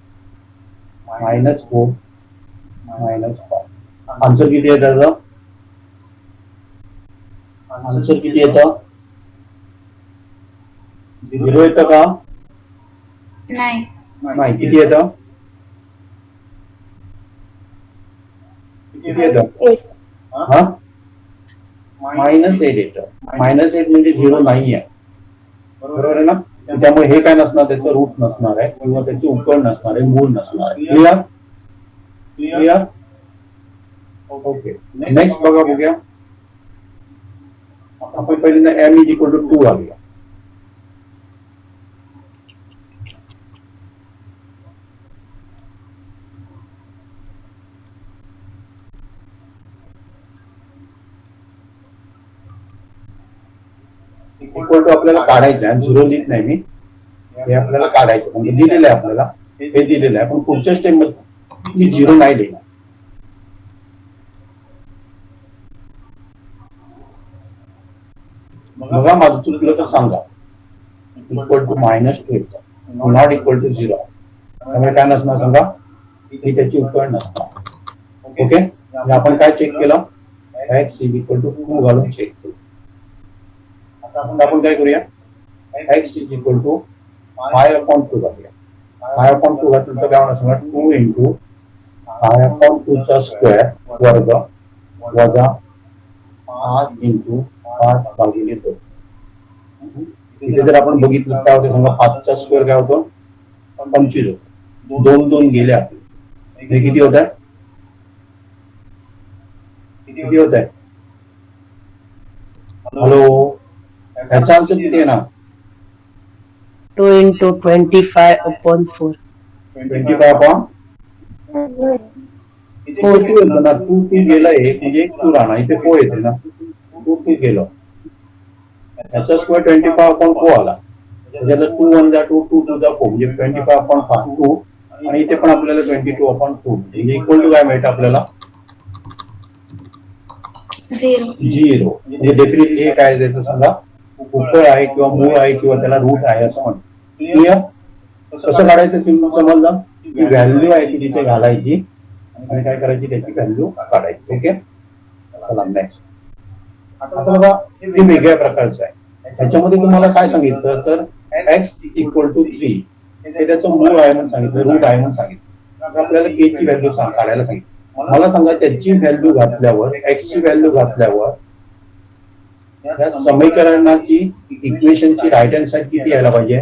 -4 -5. आन्सर किती आहे त्याचं? आन्सर किती येतं? 0 येतं का? नाही नाही. किती येतं? किती येतं? हा -8 येतं. -8 म्हणजे 0 नाही आहे, बरोबर आहे ना? त्यामुळे हे काय नसणार, त्याचं रूट नसणार आहे किंवा त्याची उकळ नसणार आहे, मूळ नसणार आहे. क्लिअर? क्लिअर? ओके. नेक्स्ट बघूया. आपण पहिल्यांदा m इज इक्वल टू 2 घालूया. इक्वल टू आपल्याला काढायचं आहे, 0 लिहित नाही मी, हे आपल्याला काढायचं म्हणजे दिलेलं आहे आपल्याला, हे दिलेलं आहे. पण पुढच्या स्टेप मध्ये मी 0 नाही लिहिणार. बघा माझं चुकलं तर सांगा. इक्वल टू -2 येतं, नॉट इक्वल टू 0. त्यामुळे काय नसणार सांगा, ही त्याची उकळ नसणार. ओके. आपण काय चेक केलं, x इज इक्वल टू 2 घालून चेक केलं. आता आपण काय करूया, x इज इक्वल टू 5/2 घालूया. 5/2 घातलं तर काय होणार, 2 इंटू 5/2 चा स्क्वेअर वर्ग वजा 5 इंटू 5/2. इथे जर आपण बघितलं काय होतं समजा, 5 चा स्क्वेअर काय होतो, 25 होतो. 2 गेले आपले, हे किती होत आहे? किती होत आहे? हॅलो, ह्याचा आन्सर किती आहे ना? 2 into 25/4. 25/4 ना. 2 गेलं एक म्हणजे 2 राहणार, इथे 4 येते ना. 2 गेलं, त्याचा स्क्वेअर 25/4 आला. त्याच्याला 2 1 जा 2 2 2 जा 4 म्हणजे 25/2. आणि इथे पण आपल्याला 22/2 म्हणजे इक्वल टू काय मिळतं आपल्याला, 0. म्हणजे डेफिनेटली हे काय द्यायचं सांगा, उपळ आहे किंवा मूळ आहे किंवा त्याला रूट आहे असं म्हणतो. क्लिअर? कसं काढायचं सिम्पल समजलं, की व्हॅल्यू आहे ती तिथे घालायची आणि काय करायची, त्याची व्हॅल्यू काढायची. ओके. चला नेक्स्ट. आता बघा हे वेगळ्या प्रकारचं आहे. त्याच्यामध्ये तुम्हाला काय सांगितलं, तर x इक्वल टू 3 हे त्याचं मूळ आहे म्हणून सांगितलं, रूट आहे म्हणून सांगितलं. तर आपल्याला k ची व्हॅल्यू काढायला सांगितलं. मला सांगा त्याची व्हॅल्यू घातल्यावर, x ची व्हॅल्यू घातल्यावर या समीकरणाची इक्वेशनची राईट हँड साइड किती यायला पाहिजे,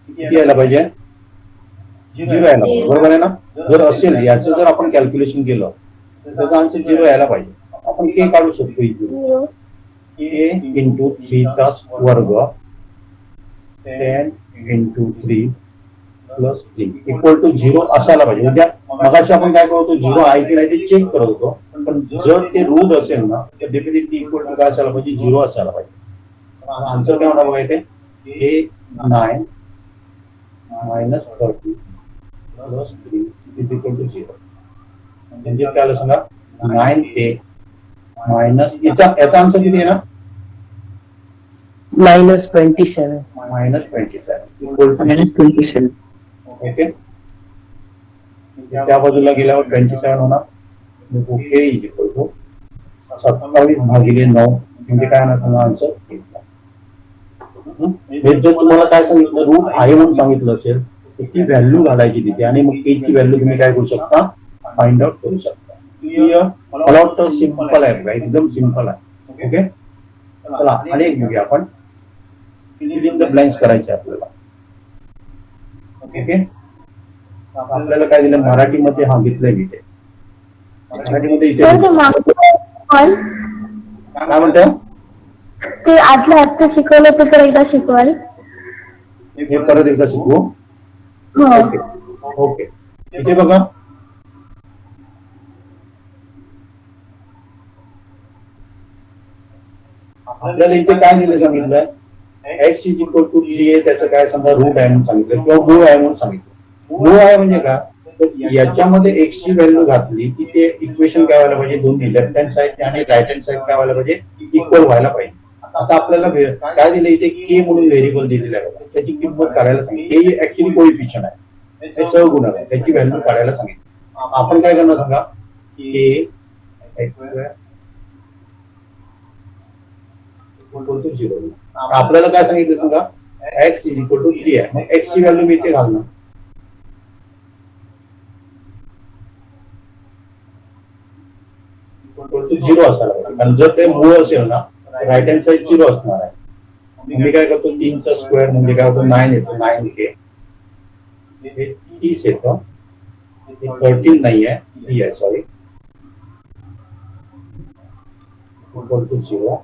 किती यायला पाहिजे, 0 यायला पाहिजे. बरोबर आहे ना? जर असेल याचं जर आपण कॅल्क्युलेशन केलं तर त्याचा आन्सर 0 यायला पाहिजे. आपण k काढू शकतो इथे, k इंटू 3 चा वर्ग 10 इंटू 3 प्लस 3 इक्वल टू 0 असायला पाहिजे. उद्या मगाशी आपण काय करतो, 0 आहे की नाही ते चेक करत होतो. पण जर ते रूट असेल ना तर डेफिनेटली इक्वल टू काय असायला पाहिजे, 0 असायला पाहिजे. आन्सर काय होणार बघा इथे हे 9 minus 30 plus 3 is equal to 0. म्हणजे काय आलं सांगा 9a मायनस याचा आन्सर किती आहे ना -27. Minus 27 equal to -27. ओके. त्या बाजूला गेल्यावर 27 होणार ओके इज इक्वल टू 27/9 म्हणजे काय होणार तुम्हाला आन्सर. हे जर तुम्हाला काय सांगितलं रूट आहे म्हणून सांगितलं असेल तर ती व्हॅल्यू घालायची तिथे आणि मग के ची व्हॅल्यू तुम्ही काय करू शकता फाइंड आउट करू शकता. क्लिअर. मला वाटतं सिम्पल आहे बघा एकदम सिम्पल आहे. ओके चला आणि एक बघूया आपण फिल इन द ब्लँक्स करायचे आपल्याला. ओके आपल्याला काय दिलं मराठीमध्ये हा घेतलंय मी ते मराठीमध्ये इथे सर ते मागचं शिकवाल काय म्हणतं ते आत्ता शिकवलं ते तर एकदा शिकवाल. हे परत एकदा शिकवू. हो ओके ओके इथे बघा आपल्याला इथे काय दिलं सांगितलंय x इज इक्वल टू 3 आहे त्याचं काय समजा रूट आहे म्हणून सांगितलं किंवा मूळ आहे म्हणून सांगितलं. मूळ आहे म्हणजे का तर याच्यामध्ये x ची व्हॅल्यू घातली की ते इक्वेशन काय व्हायला पाहिजे दोन्ही लेफ्ट हँड साइड आणि राईट हँड साइड काय व्हायला पाहिजे इक्वल व्हायला पाहिजे. आता आपल्याला काय दिलं इथे k म्हणून व्हेरिएबल दिलेलं आहे त्याची किंमत काढायला सांगितली. हे ऍक्च्युअली कोइफिशियंट आहे हे सहगुणक आहे त्याची व्हॅल्यू काढायला सांगितली. आपण काय करणार सांगा k इक्वल टू 0. आपल्याला काय सांगितलं सांगा x इज इक्वल टू 3 आहे मग x ची व्हॅल्यू मी इथे घालणार इक्वल टू 0 असायला पाहिजे कारण जर ते मूळ असेल ना राईट हँड साइड 0 असणार आहे. मी काय करतो 3 चा स्क्वेअर म्हणजे काय होतो 9 येतो 9k हे 30 येतं 13 नाही आहे 3 आहे सॉरी इक्वल टू 0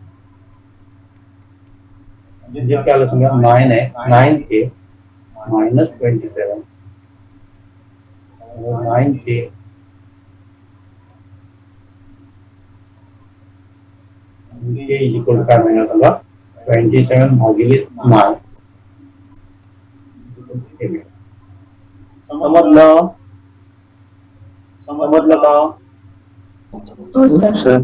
म्हणजे काय आलं समजा 9 आहे 9k minus 27 9k k is equal to काय मिळणार समजा 27 भागिले 9 समजलं समजलं का हो सर. सर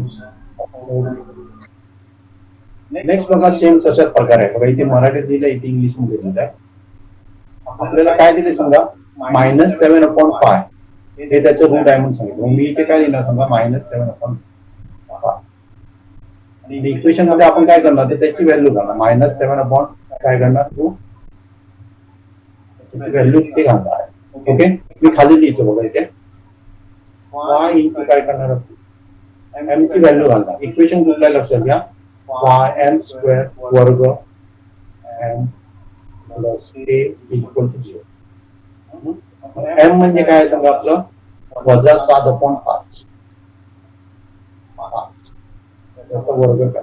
नेक्स्ट बघा सेम तशाच प्रकार आहे बघा इथे मराठीत दिलं इथे इंग्लिश मध्ये दिलं आहे. आपल्याला काय दिले समजा -7/5 हे त्याचं रूट आहे म्हणून सांगितलं मग मी इथे काय लिहिणार समजा -7/5 आणि इक्वेशन मध्ये आपण काय करणार तर त्याची व्हॅल्यू करणार -7 काय करणार टू व्हॅल्यू इथे घालणार आहे. ओके मी खाली लिहितो बघा इथे y इंटू काय करणार m ची व्हॅल्यू घालणार. इक्वेशन कुठल्या लक्षात घ्या y(m²) वर्ग m प्लस a इक्वल टू 0. m म्हणजे काय सांगा आपलं -7/5 त्याचा वर्ग करा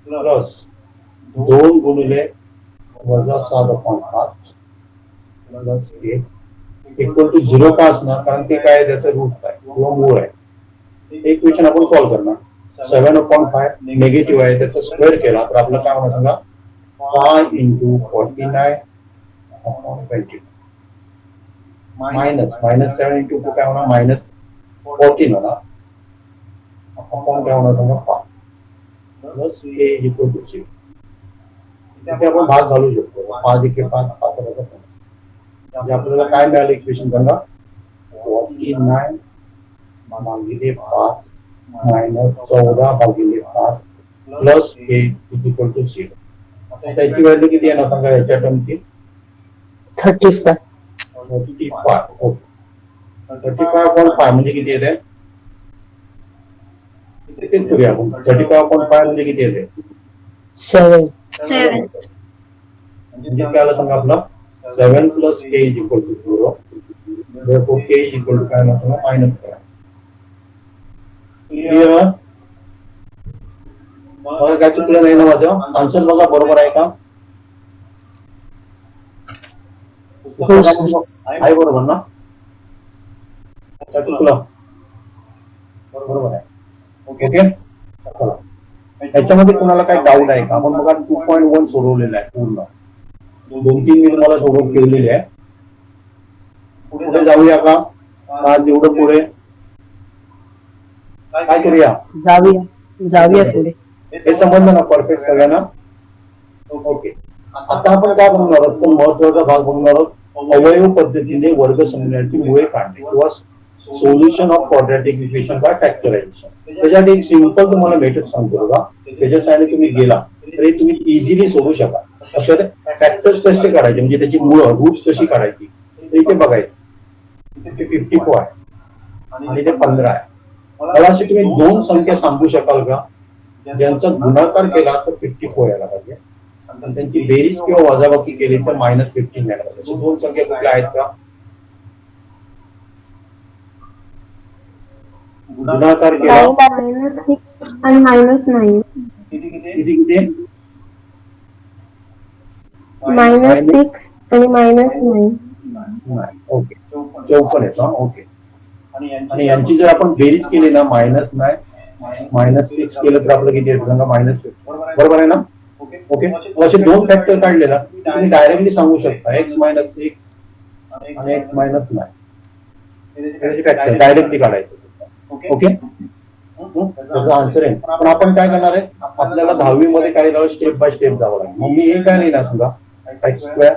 प्लस 2 गुणिले -7/5 प्लस 1 इक्वल टू 0 का असणार कारण ते काय त्याचं रूट आहे किंवा मूळ आहे. इक्वेशन आपण सॉल्व्ह करणार 7/5 निगेटिव्ह आहे त्याचा स्क्वेअर केला तर आपलं काय होणार सांगा 5 × 49/20 मायनस 7 × 2 काय होणार -14 होणार आपण काय होणार सांगा 5 प्लस a इक्वल टू 0. इथे आपण भाग घालू शकतो 5 × 5 म्हणजे आपल्याला काय मिळालं इक्वेशन सांगा 49 भागिले 5 minus 14/5 plus a equal to 0. त्याची व्हॅल्यू किती येणार सांगा याच्या टर्मची 35. 35.5 म्हणजे किती येते तेच करूया आपण 35.5 म्हणजे किती येते 7. 7. म्हणजे काय आलं सांगा आपलं 7 plus k is equal to 0 therefore k is equal to काय आलं सांगा -7. क्लिअर. बघा काय चुकलं नाही ना माझं आन्सर बघा बरोबर आहे का आहे बरोबर ना काय चुकलं बरोबर आहे. ओके चला याच्यामध्ये कोणाला काही डाऊट आहे का? आपण बघा 2.1 सोडवलेलं आहे पूर्ण, 2-3 मी तुम्हाला सोडवून ठेवलेली आहे. पुढे जाऊया का? आज एवढं पुढे काय करूया? जाऊया पुढे. हे समजलं ना परफेक्ट सगळ्यांना? ओके. आता आपण काय बघणार आहोत? तर महत्वाचा भाग बघणार आहोत, अवयव पद्धतीने वर्गसंज्ञाची मुळे काढणे किंवा solution of quadratic equation by factorisation. त्याच्यासाठी एक सिंपल तुम्हाला मेथड सांगतो बघा. त्याच्यासाठी तुम्ही गेला तरी तुम्ही इझिली सोडू शकाल. अशा फॅक्टर्स कसे काढायचे, म्हणजे त्याची मुळं रूट्स कशी काढायची ते इथे बघायचं. इथे 54 आहे आणि ते 15 आहे. मला अशी तुम्ही 2 संख्या सांगू शकाल का ज्यांचा गुणाकार केला तर 54 यायला पाहिजे आणि त्यांची बेरीज किंवा वजाबाकी केली तर -15 यायला पाहिजे. अशा 2 संख्या कुठल्या आहेत का? गुणाकार केला -6 आणि -9. किती किती किती किती? -6 आणि -9. नाही. ओके, 54 येतो. ओके. आणि आणि यांची जर आपण बेरीज केली ना -6 केलं तर आपलं किती येतं सांगा? -6. बरोबर आहे ना? ओके. असे 2 फॅक्टर काढले ना तुम्ही डायरेक्टली सांगू शकता x - 6 आणि x - 9 त्याचे फॅक्टर डायरेक्टली काढायचे. ओके. त्याचा आन्सर आहे. पण आपण काय करणार आहे, आपल्याला 10वी मध्ये काय झालं, स्टेप बाय स्टेप जावं लागेल. मग मी हे काय लिहिणार सांगा? x² -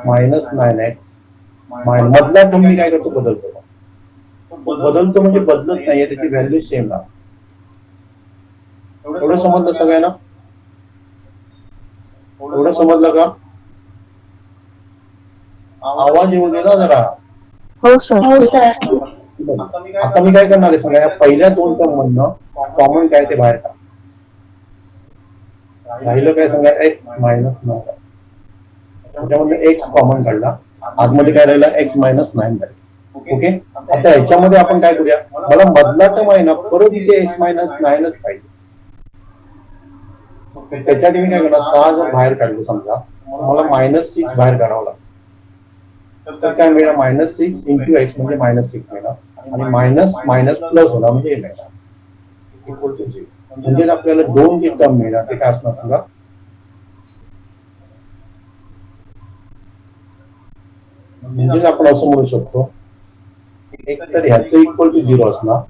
9x मधला टर्म मी काय करतो? बदलतो म्हणजे बदलत नाहीये, त्याची व्हॅल्यू सेम राहते. एवढं समजलं सगळ्यांना? एवढं समजलं का? आवाज येऊ दे ना जरा. हो सर. आता मी काय करणार आहे सांगा, या पहिल्या 2 टर्म मधनं कॉमन काय ते बाहेर टाक. राहिलं काय सांगा? x - 9. त्याच्यामध्ये x कॉमन काढला, आतमध्ये काय राहिला? x - 9 राहिला. ओके. आता ह्याच्यामध्ये आपण काय करूया, मला मधला टर्म आहे ना परत इथे x - 9च पाहिजे. त्याच्यासाठी मी काय करणार, 6 जर बाहेर काढलं समजा, मला -6 बाहेर काढावं लागतं. तर काय मिळणार? -6 × x म्हणजे -6 मिळणार आणि मायनस मायनस प्लस होणार म्हणजे हे मिळणार इक्वल टू 0. म्हणजे आपल्याला 2 जे टर्म मिळणार ते काय असणार सांगा? म्हणजे आपण असं म्हणू शकतो, एक तर ह्याचं इक्वल टू 0 असणार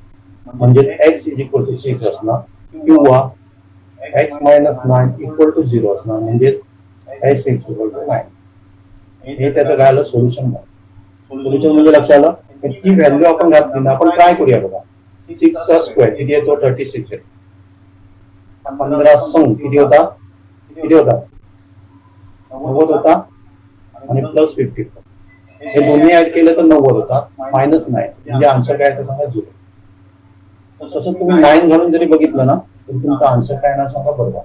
म्हणजे x = 6 असणार, किंवा x - 9 इक्वल टू 0 असणार म्हणजे x = 9. हे त्याचं काय आलं? सोल्युशन. सोल्युशन म्हणजे लक्षात आलं ती व्हॅल्यू आपण घातली ना. आपण ट्राय करूया बघा. 6चा स्क्वेअर किती येतो? 36 आहे. 15 संघ किती होता? 90 होता आणि प्लस 50. हे दोन्ही ऍड केलं तर 90 होता, -9 म्हणजे आन्सर काय येतं सांगा? 0. तसं तुम्ही 9 घालून जरी बघितलं ना तर तुमचा आन्सर काय येणार सांगा? बरोबर.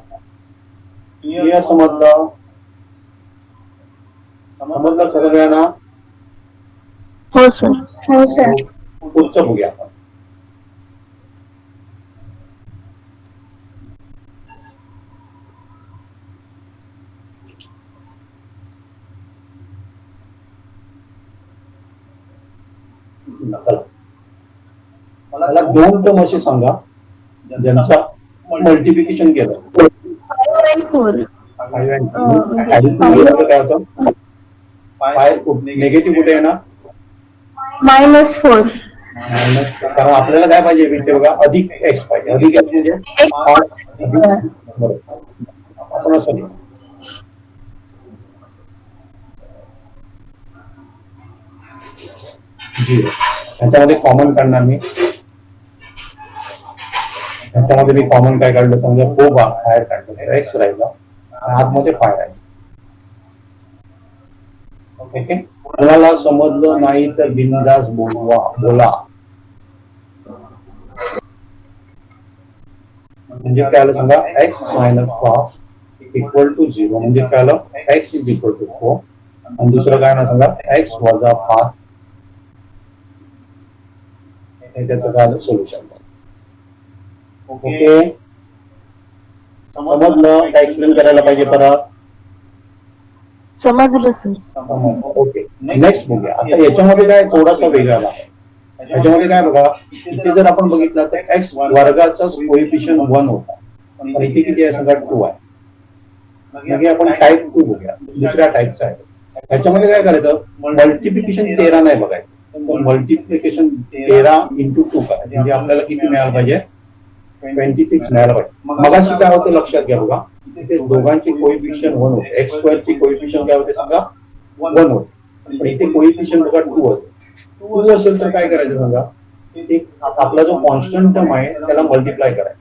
क्लिअर? समजलं सगळ्यांना? हो सर. पुढचं बघूया आपण. मला 2 टर्म असे सांगा ज्यांचा मल्टिप्लिकेशन केलं. 5 and 4. 5 and 2 काय होतं? 5 निगेटिव्ह कुठे येणार? -4. कारण आपल्याला काय पाहिजे इथे बघा, अधिक x पाहिजे. अधिक x म्हणजे 5 बरोबर. आपण असं लिहू. ह्याच्यामध्ये कॉमन काढणार मी. ह्याच्यामध्ये मी कॉमन काय काढलं समजा 4 बाहेर काढलं, x राहिला आतमध्ये 5 राहिला. ओके. कोणाला समजलं नाही तर बिनधास्त बोला. म्हणजे काय आलं सांगा? x - 5 इक्वल टू 0 म्हणजे काय आलं? x = 4. आणि दुसरं काय ना सांगा? x - 5 हे त्याचं काय आलं? सोल्युशन. ओके. समजलं? काय एक्सप्लेन करायला पाहिजे परत? समजलं सर. ओके. नेक्स्ट बघूया. आता याच्यामध्ये काय थोडासा वेगळा आहे. याच्यामध्ये काय बघा, इथे जर आपण बघितलं तर x वर्गाचा कोएफिशियंट 1 होता पण इथे किती आहे सांगा 2 आहे. मग हे आपण टाईप 2 बघूया, दुसऱ्या टाईपचा आहे. ह्याच्यामध्ये काय करायचं, मल्टिप्लिकेशन 13 नाही बघायचं, तर मल्टिप्लिकेशन 13 इंटू 2 करायचं. म्हणजे आपल्याला किती मिळायला पाहिजे, 26 मिळायला पाहिजे. मगाशी काय होतं लक्षात घ्या बघा, इथे दोघांची कोएफिशियंट 1 होते, एक्स स्क्वेअरची कोएफिशियंट काय होते सांगा 1 होते, पण इथे कोएफिशियंट बघा 2 होते. 2 असेल तर काय करायचं सांगा, एक आपला जो कॉन्स्टंट टर्म आहे त्याला मल्टिप्लाय करायचा,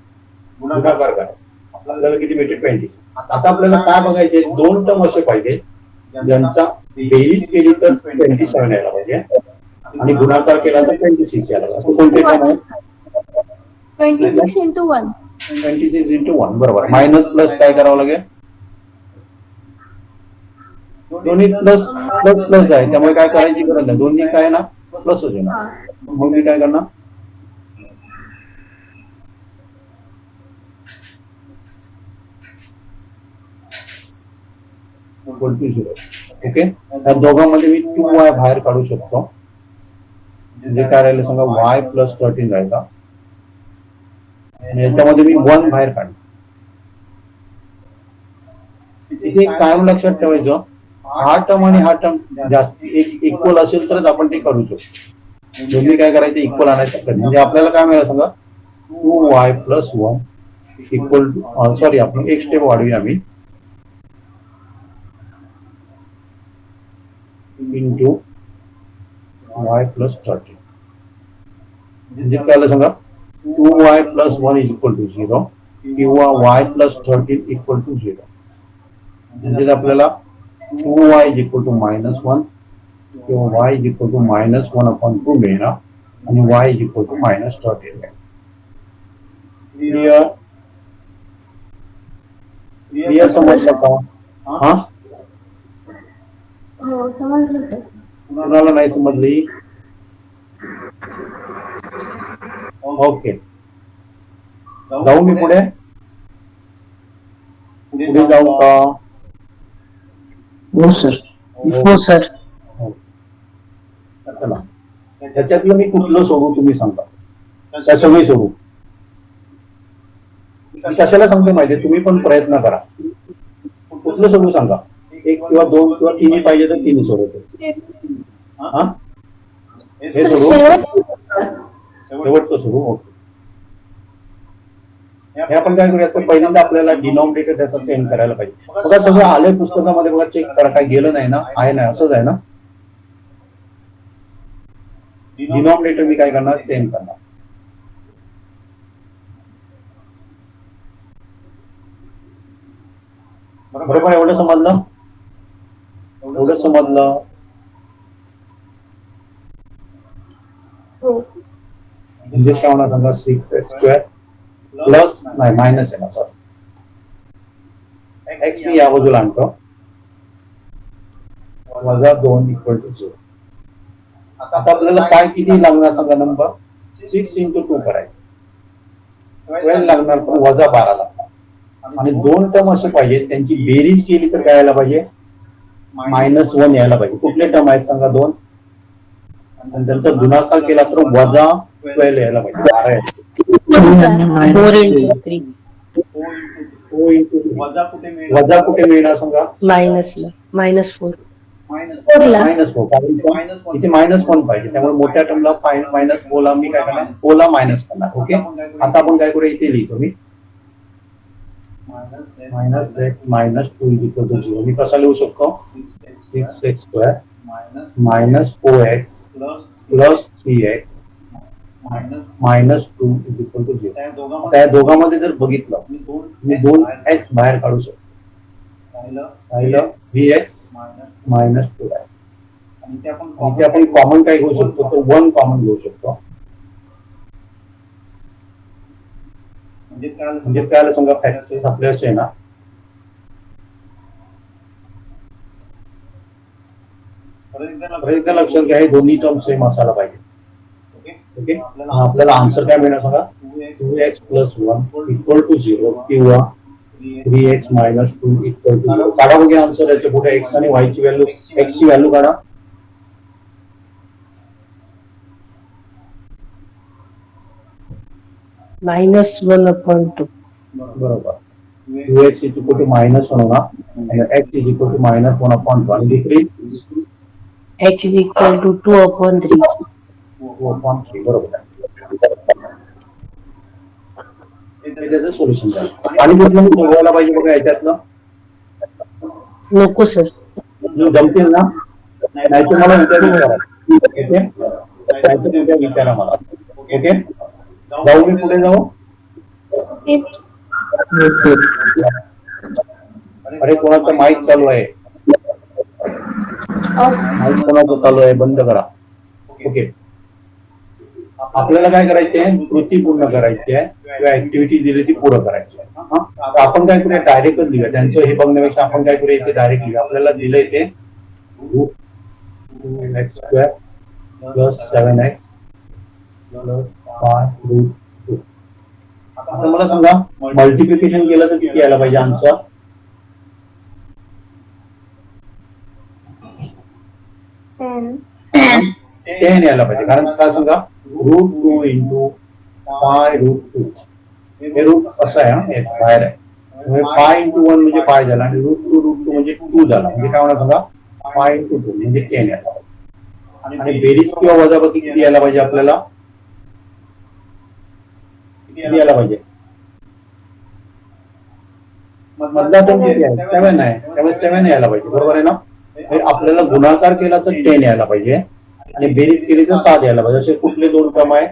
गुणाकार करायचा. आपल्याला किती भेटते 26. आता आपल्याला काय बघायचे, दोन टर्म असे पाहिजे ज्यांचा बेरीज केली तर 27 यायला पाहिजे आणि गुणाकार केला तर 26 यायला पाहिजे. कोणते टर्म आहे, 26 into 1. 26 into 1 बरोबर. मायनस प्लस काय करावं लागेल, दोन्ही प्लस प्लस प्लस आहे त्यामुळे काय करायची गरज नाही, दोन्ही काय ना प्लस होते ना. मग मी काय करणार, ओके. या दोघांमध्ये मी 2y बाहेर काढू शकतो, म्हणजे काय राहिलं सांगा y प्लस 13 राहिला आणि याच्यामध्ये मी 1 बाहेर काढतो. इथे कायम लक्षात ठेवायचं, हा टर्म आणि हा टर्म जास्त इक्वल असेल तरच आपण ते करू शकतो. दोन्ही काय करायचे, इक्वल आणायचं. म्हणजे आपल्याला काय मिळालं सांगा, 2y plus 1 equal to, sorry आपण एक स्टेप वाढवूया आम्ही, इंटू y प्लस 13. म्हणजे काय आलं सांगा, 2y plus 1 is equal to 0 किंवा y प्लस 13 इक्वल टू 0. म्हणजे आपल्याला 2y इज इक्वल टू -1 किंवा y इज इक्वल टू -1/2 मिळणार आणि y इज इक्वल टू -13 मिळणार. क्लिअर, क्लिअर समजलं का? हा, हो समजलं सर. कुणाला नाही समजली, ओके. जाऊ मी पुढे पुढे जाऊ का? हो सर. हो सर. चला, त्याच्यातलं मी कुठलं सोडू तुम्ही सांगा, त्या सगळे सोडू. मी कशाला सांगतो माहितीये, तुम्ही पण प्रयत्न करा, कुठलं सोडू सांगा. एक किंवा दोन किंवा तिन्ही पाहिजे तर तिन्ही सोडवतो. हा, हे सोडू, शेवटचं सोडू. ओके. हे आपण काय करूया, तर पहिल्यांदा आपल्याला डिनॉमिनेटर त्याचा सेंड करायला पाहिजे. बघा सगळं आलंय पुस्तकामध्ये, बघा चेक करा, काय गेलं नाही ना, आहे ना, असंच आहे ना. डिनॉमिनेटर मी काय करणार, सेंड करणार. बरोबर, एवढं समजलं, एवढं समजलं. हो. म्हणजे काय होणार सांगा, 6x² प्लस नाही मायनस आहे ना, सॉरी, x मी या बाजूला आणतो, -2 इक्वल टू 0. आता आपल्याला काय किती लागणार सांगा नंबर, 6 into 2 करायचं, 12 लागणार, पण -12 लागणार. आणि दोन टर्म असे पाहिजे त्यांची बेरीज केली तर काय यायला पाहिजे, -1 यायला पाहिजे. कुठले टर्म आहेत सांगा, 2, आणि त्यांचा गुणाकार केला तर -12 यायला पाहिजे, 12 यायला. 4 into 3 वजा कुठे मिळेल, वजा कुठे मिळणार सांगा, -4 4 ला. -4, कारण इथे -1 पाहिजे, त्यामुळे मोठ्या टर्मला -4 ला मी काय करणार, 4 ला मायनस करणार. ओके. आता आपण काय करूया, इथे लिहितो मी -2 इक्वल टू 0. मी कसा लिहू शकतो, 6x² -4x plus 3x -2 is equal to 0. त्या दोघांमध्ये जर बघितलं, मी 2x बाहेर काढू शकतो, राहिलं 3x -2x. इथे आपण कॉमन काय घेऊ शकतो, तर 1 कॉमन घेऊ शकतो. म्हणजे काय समजा फॅक्टर्स आपल्या असे ना, एकदा लक्षात घ्या, हे दोन्ही टर्म सेम असायला पाहिजे. ओके. आपल्याला आन्सर काय मिळणार सांगा, 2x प्लस 1 इक्वल टू 0 किंवा 3x -2 इक्वल टू 0. काढा बघा आन्सर, याच्या पुढे x आणि y ची व्हॅल्यू, x ची व्हॅल्यू काढा. -1/2 बरोबर. 2x इज इक्वल टू -1 होणार आणि x इज इक्वल टू -1/2 आणि दुसरी H is equal to 2/3. 2/3 बरोबर आहे. हे त्याचं सोल्युशन झालं. आणि कुठलं मी सोडवायला पाहिजे बघा याच्यातलं नको सर. जमतील ना? नाही तर मला विचारू करा. ओके नाही तर उद्या विचारा मला. ओके जाऊ मी पुढे जाऊ. अरे कोणाचं माईक चालू आहे. माईक कोणाचं चालू आहे बंद करा. ओके आपल्याला काय करायचे आहे कृती पूर्ण करायची आहे किंवा ऍक्टिव्हिटी दिली ती पूर्ण करायची आहे. हा? तर आपण काय करूया डायरेक्टच लिहूया त्यांचं हे बघण्यापेक्षा आपण काय करूया इथे डायरेक्ट लिहूया. आपल्याला दिलंय ते x² + 7x + 5√2. आता मला सांगा मल्टिप्लिकेशन केलं तर किती यायला पाहिजे आन्सर? 10 यायला पाहिजे. कारण काय सांगा √2 × 5√2 हे रूट असं आहे. हे बाहेर आहे 5 × 1 म्हणजे 5 झाला आणि √2 म्हणजे 2 झाला. म्हणजे काय होणार सांगा 5 × 2 म्हणजे 10 यायला पाहिजे. आणि बेरीज किंवा वजाबाकी किती यायला पाहिजे आपल्याला? किती यायला पाहिजे? मधला टर्म किती आहे 7 आहे त्यामुळे 7 यायला पाहिजे. बरोबर आहे ना? आपल्याला गुणाकार केला तर 10 यायला पाहिजे आणि बेरीज केली तर 7 यायला पाहिजे. असे कुठले दोन क्रम आहे?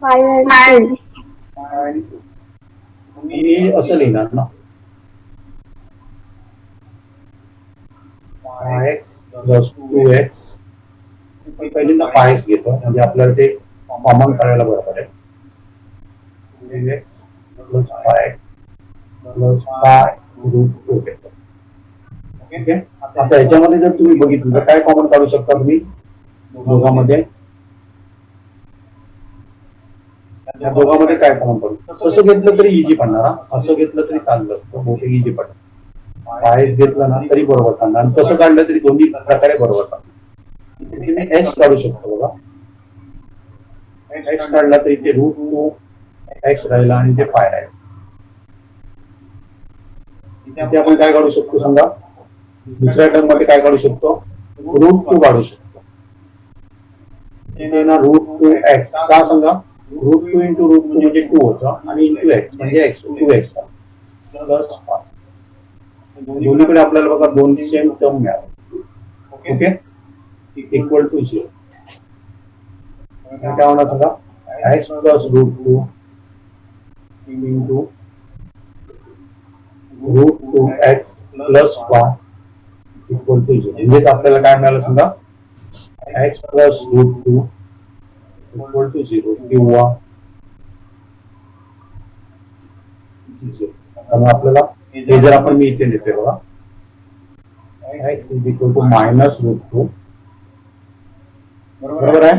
5 and 2. मी असं लिहिणार ना 5x + 2x पहिल्यांदा 5x घेतो म्हणजे आपल्याला ते कॉमन करायला बरोबर आहे. 2x + 5x + 5√2 घेतो. ओके आता याच्यामध्ये जर तुम्ही बघितलं तर काय कॉमन काढू शकता तुम्ही दोघांमध्ये? या दोघांमध्ये काय कॉमन काढू? तसं घेतलं तरी इझी पडणार. असं घेतलं तरी चाललं असतं बहुतेक इझी पडणार. 5x घेतलं ना तरी बरोबर पडणार आणि तसं काढलं तरी दोन्ही प्रकारे बरोबर पडणार. तुम्ही x काढू शकतो बघा. x काढला तरी ते √2x राहिला आणि ते 5 राहिला. इथे आपण काय काढू शकतो सांगा? दुसऱ्या टर्म मध्ये काय काढू शकतो? √2 काढू शकतो. इथे ना √2x का सांगा? √2 × √2 म्हणजे 2 होतं आणि × x म्हणजे x 2x + 5. दोन्हीकडे आपल्याला बघा दोन सेम टर्म मिळाले. Okay equal to 0. काय होणार सांगा? x + √2 × √2x + 5 equal to 0. म्हणजे आपल्याला काय मिळालं सांगा? x + √2 इक्वल टू 0 किंवा 0. त्यामुळे आपल्याला हे जर आपण मी इथे लिहिते बघा x = -√2 बरोबर आहे?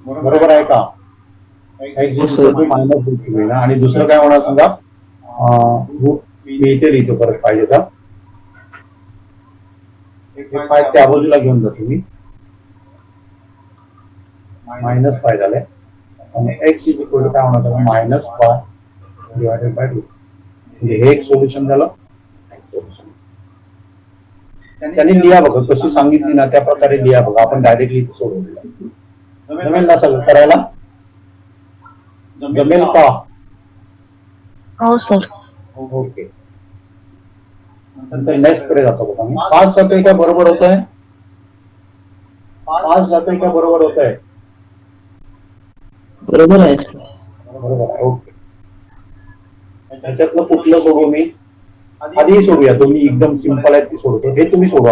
बरोबर आहे का? x = -√2 ना आणि दुसरं काय होणार सांगा? मी इथे लिहितो परत पाहिजे तर 5 त्या बाजूला घेऊन जातो मी -5 झालंय आणि x = काय होणार -5/2 म्हणजे हे एक सोल्युशन झालं. त्यांनी लिहा बघा कशी सांगितली ना त्या प्रकारे लिहा बघा. आपण डायरेक्टली सोडवलं जमेल ना सगळं करायला? जमेल का? हो सर. ओके नंतर नेक्स्ट कडे जातो बघा मी. 5 जातोय का बरोबर होत आहे? 5 जातोय का बरोबर होत आहे? बरोबर आहे. बरोबर आहे. ओके त्याच्यातलं कुठलं सोडवू मी? आधीही सोडूया. दोन्ही एकदम सिंपल आहेत ती सोडतो. हे तुम्ही सोडवा.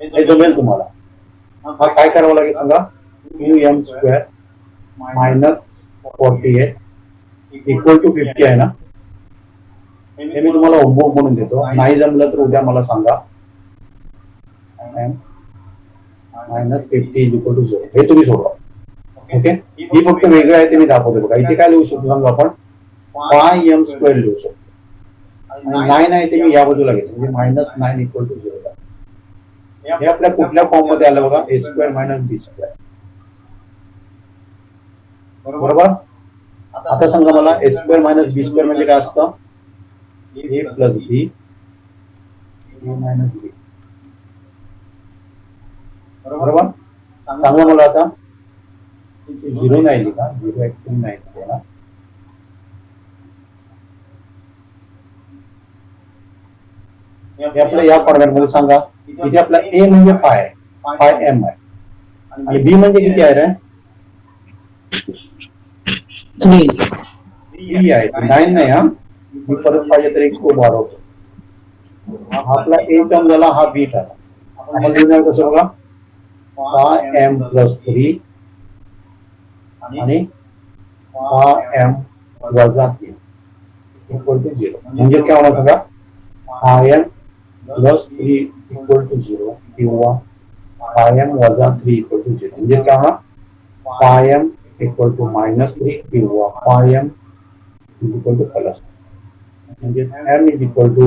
हे जमेल तुम्हाला. हा काय करावं लागेल सांगा? 2m² - 48 इक्वल टू 50 आहे ना? हे मी तुम्हाला होमवर्क म्हणून देतो. नाही जमलं तर उद्या मला सांगा. -50 = 0 हे तुम्ही सोडवा. ओके ही फक्त वेगळं आहे ते मी दाखवतो बघा. इथे काय लिहू शकतो सांगा आपण? 5m² लिहू शकतो. आणि 9 आहे ते मी या बाजूला घेतो म्हणजे -9 = 0. हे आपल्या कुठल्या फॉर्म मध्ये आलं बघा? a² - b². बरोबर आता सांगा मला ए स्क्वेअर मायनस बी स्क्वेअर म्हणजे काय असतं? ए प्लस बी मायनस बी. बरोबर. सांगा मला आता झिरो नाही लिहा, झिरो ऍक्च्युअली नाही लिहा. हे आपलं या फॉर्मॅट मध्ये सांगा. इथे आपला ए म्हणजे फाय आहे, फाय एम आहे, आणि बी म्हणजे किती आहे रे? 3. 3 आहे, 9 नाही. हा मी परत पाहिजे तर एक तो वाढवतो. हा आपला ए टर्म झाला, हा बी झाला. आपण लिहिणार कसं बघा? फाय एम प्लस 3 आणि फाय एम वजा 3 इक्वल टू 0. म्हणजे काय होणार बघा? Five m plus 3 equal to 0 किंवा फाय एम वजा 3 इक्वल टू 0. म्हणजे काय होणार? Five M equal to minus 3 किंवा five M equal to plus. म्हणजे M is equal to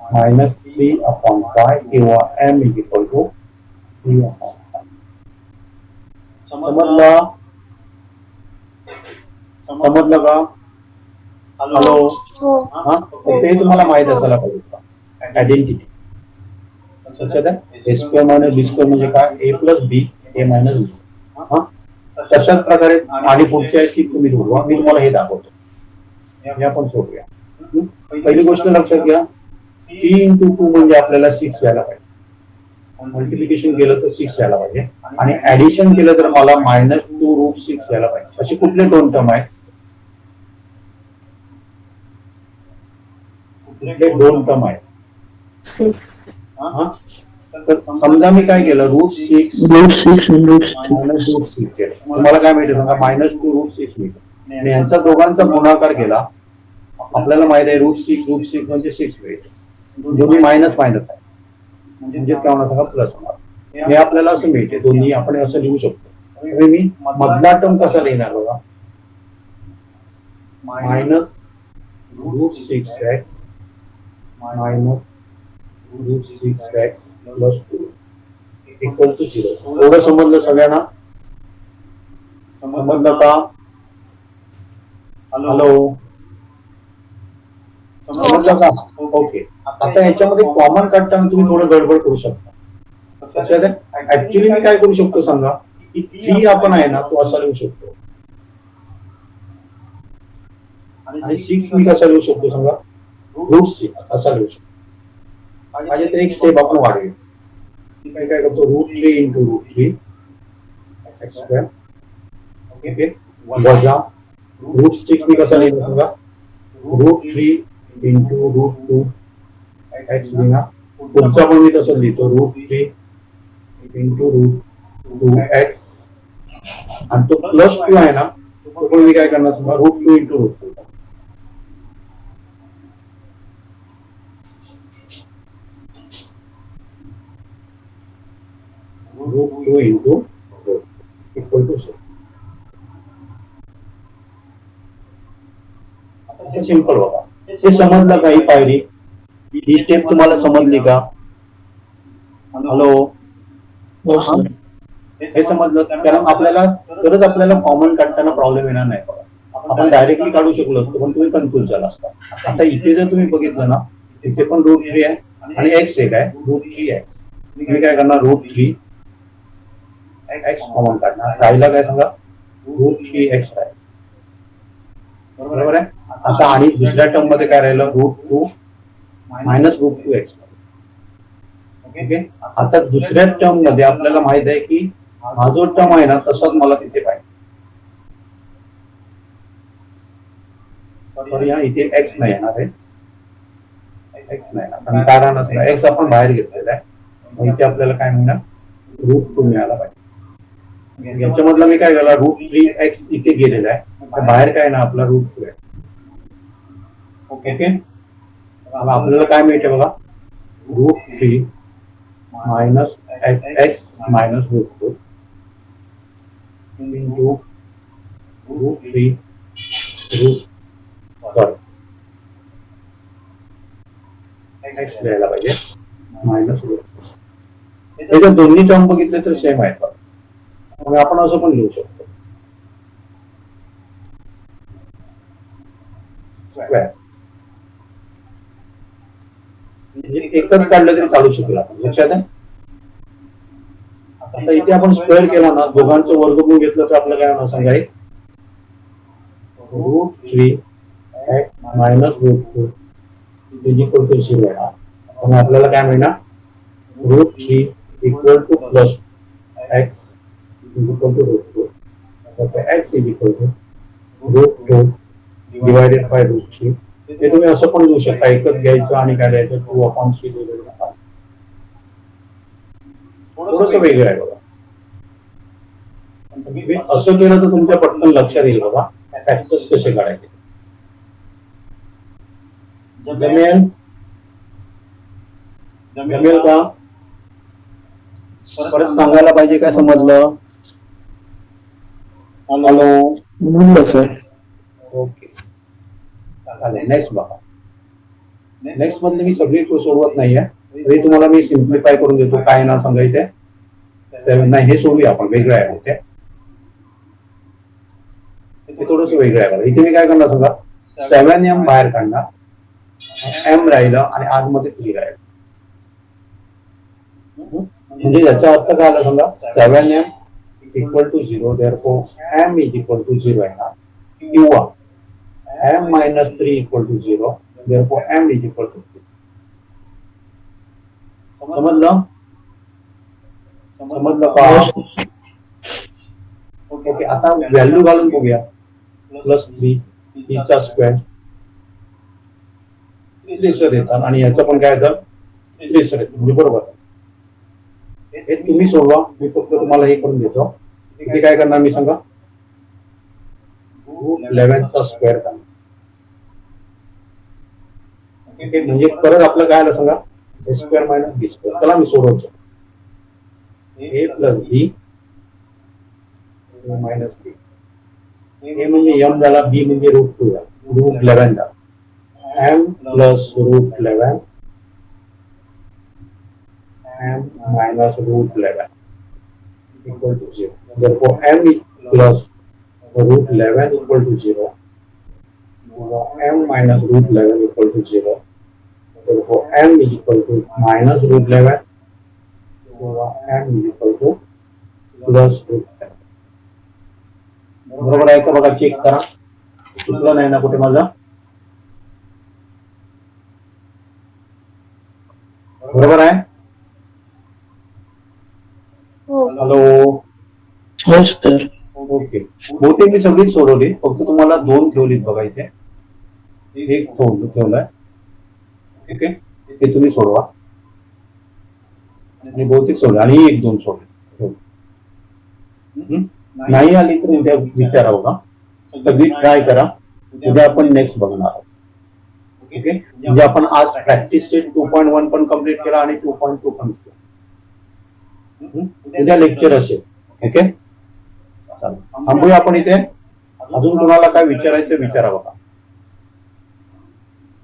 minus 3 upon 5 किंवा M is equal to 3 upon 5. समजलं? समजलं का? हॅलो. हो. हा, ते तुम्हाला माहित असायला पाहिजे. आयडेंटिटी लक्षात आहे. ए स्क्वेअर मायनस बी स्क्वेअर म्हणजे काय? ए प्लस बी ए मायनस बी. हा, तशाच प्रकारे आणि पुढच्या की तुम्ही सोडवा. मी तुम्हाला हे दाखवतो. हे आपण सोडूया. पहिली गोष्ट लक्षात घ्या, 3 into 2 म्हणजे आपल्याला 6 यायला पाहिजे. मल्टिप्लिकेशन केलं तर 6 यायला पाहिजे, आणि ऍडिशन केलं तर मला -2√6 यायला पाहिजे. असे कुठले दोन टर्म आहेत? कुठले दोन टर्म आहेत? हा, तर समजा मी काय केलं, √6 √6 and √6. -√6 केलं. तुम्हाला काय मिळते सांगा? -2√6 मिळते. आणि यांचा दोघांचा गुणाकार केला, आपल्याला माहित आहे √6 म्हणजे 6 मिळते. दोन्ही मायनस मायनस आहे, म्हणजे काय होणार सांगा? प्लस होणार. हे आपल्याला असं मिळते. दोन्ही आपण असं लिहू शकतो. म्हणजे मी मधला टर्म कसा लिहिणार बघा? -√6x -√6x plus 2 equal to 0. एवढं समजलं सगळ्यांना? समजलं का? हॅलो. समजलं का? ओके. आता याच्यामध्ये कॉमन काढताना तुम्ही थोडं गडबड करू शकता. ऍक्च्युली मी काय करू शकतो सांगा? की 3 आपण आहे ना, तो असा लिहू शकतो, आणि 6 मी कसा लिहू शकतो सांगा? √6 असा लिहू शकतो. पाहिजे तर एक स्टेप आपण वाढवूया. मी काय करतो? √3 into √3 x स्क्वेअर, ओके, वजा √6 मी कसा लिहितो सांगा? √3 into √2 x लिहिणार. पुढचा पण मी तसं लिहितो, √3 into √2x, आणि तो प्लस 2 आहे ना, तो पण मी काय करणार सांगा? √2 into √2. √2 into equal to 0. आता सिंपल बघा. हे समजलं का? ही पायरी, ही स्टेप तुम्हाला समजली का? हॅलो. हो, हे समजलं? कारण आपल्याला तरच आपल्याला कॉमन काढताना प्रॉब्लेम येणार नाही. आपण डायरेक्टली काढू शकलो असतो, पण तुम्ही कन्फ्युज झाला असता. आता इथे जर तुम्ही बघितलं ना, इथे पण √3 आहे आणि x एक आहे, √3x. तुम्ही काय करणार? √3 x कॉमन काढणार. राहिला काय सांगा? √3x आहे. बरोबर आहे. आता आणि दुसऱ्या टर्म मध्ये काय राहिलं? √2 मायनस √2x. ओके. आता दुसऱ्या टर्म मध्ये आपल्याला माहित आहे की हा जो टर्म आहे ना, तसाच मला तिथे पाहिजे. सॉरी, हा इथे x नाही येणार आहे, x नाही येणार. कारण असं x आपण बाहेर घेतलेला आहे, मग इथे आपल्याला काय मिळणार? √2 मिळाला पाहिजे. याच्यामधला मी काय केला? √3x इथे गेलेला आहे, तर बाहेर काय ना आपला √2 आहे. ओके. आपल्याला काय मिळते बघा? √3 minus x minus √2 into √3 x लिहायला पाहिजे मायनस √2. त्याच्या दोन्ही टर्म बघितले तर सेम आहेत. मग आपण असं पण लिहू शकतो, स्क्वेअर. म्हणजे एकच काढलं तरी चालू शकेल आपण. लक्षात आहे. आता इथे आपण स्क्वेअर केला ना, दोघांचं वर्गमूळ घेतलं तर आपल्याला काय होणार सांगा. √3x minus √4 is equal to 0 येणार. आणि आपल्याला काय मिळणार. √3 equal to plus x is equal to √4. तर x is equal to √2 divided by √3. हे तुम्ही असं पण लिहू शकता. एकच घ्यायचं आणि काय द्यायचं 2/3 लिहिलेलं. थोडंसं वेगळं आहे बघा. तुम्ही असं केलं तर तुमच्या पटकन लक्षात येईल बघा फॅक्टर्स कसे काढायचे. जमेल जमेल का. परत सांगायला पाहिजे काय समजलं. हॅलो. म्हणलं सर. ओके. नेक्स्ट बघा. नेक्स्ट मधले मी सगळी सोडवत नाहीये. तरी तुम्हाला मी सिम्प्लिफाय करून देतो. काय ना सांगायचंय 7 नाही हे सोडूया आपण. वेगळं आहे ते. ते थोडस वेगळं आहे बघा. इथे मी काय करणार सांगा. 7m बाहेर काढणार. m राहिलं आणि आतमध्ये 3 राहिलं. म्हणजे याचा अर्थ काय आला सांगा. 7m equal to 0 therefore m is equal to 0 येणार. किंवा m minus 3 equal to 0 therefore m is equal to 3. समजलं. समजलं का. ओके. आता व्हॅल्यू घालून बघूया. +3 चा स्क्वेअर 3 येतात आणि याचं पण काय येतं 3 येतं. म्हणजे बरोबर. हे तुम्ही सोडवा. मी फक्त तुम्हाला हे करून देतो. इथे काय करणार मी सांगा. √11 चा स्क्वेअर करणार. ओके. म्हणजे परत आपलं काय आलं सांगा. a² minus b². चला मी सोडवतो. a plus b minus b. a म्हणजे m झाला. b म्हणजे √2 झाला. √11 झाला. m plus √11 m minus √11 equal to 0. Therefore, m plus √11 equal to 0. m minus √11 equal to 0. Therefore, m is equal to minus √11. m is equal to plus √11. बरोबर आहे का बघा. Check करा. चुकलं नाही ना कुठे माझा. बरोबर आहे. हॅलो. हो सर. ओके. बहुतेक मी सगळी सोडवली. फक्त तुम्हाला 2 ठेवलीत बघा इथे. एक ठेवलाय. ओके. ते तुम्ही सोडवा. आणि बहुतेक सोडलं आणि 1-2 सोडले. नाही आली तर उद्या विचारा बघा. सगळी ट्राय करा. उद्या आपण नेक्स्ट बघणार आहोत. ओके. म्हणजे आपण आज प्रॅक्टिस सेट 2.1 पण कम्प्लीट केला आणि 2.2 पण केला. उद्या लेक्चर असेल. ओके. थांबूया आपण इथे. अजून कोणाला काय विचारायचं विचारा बघा.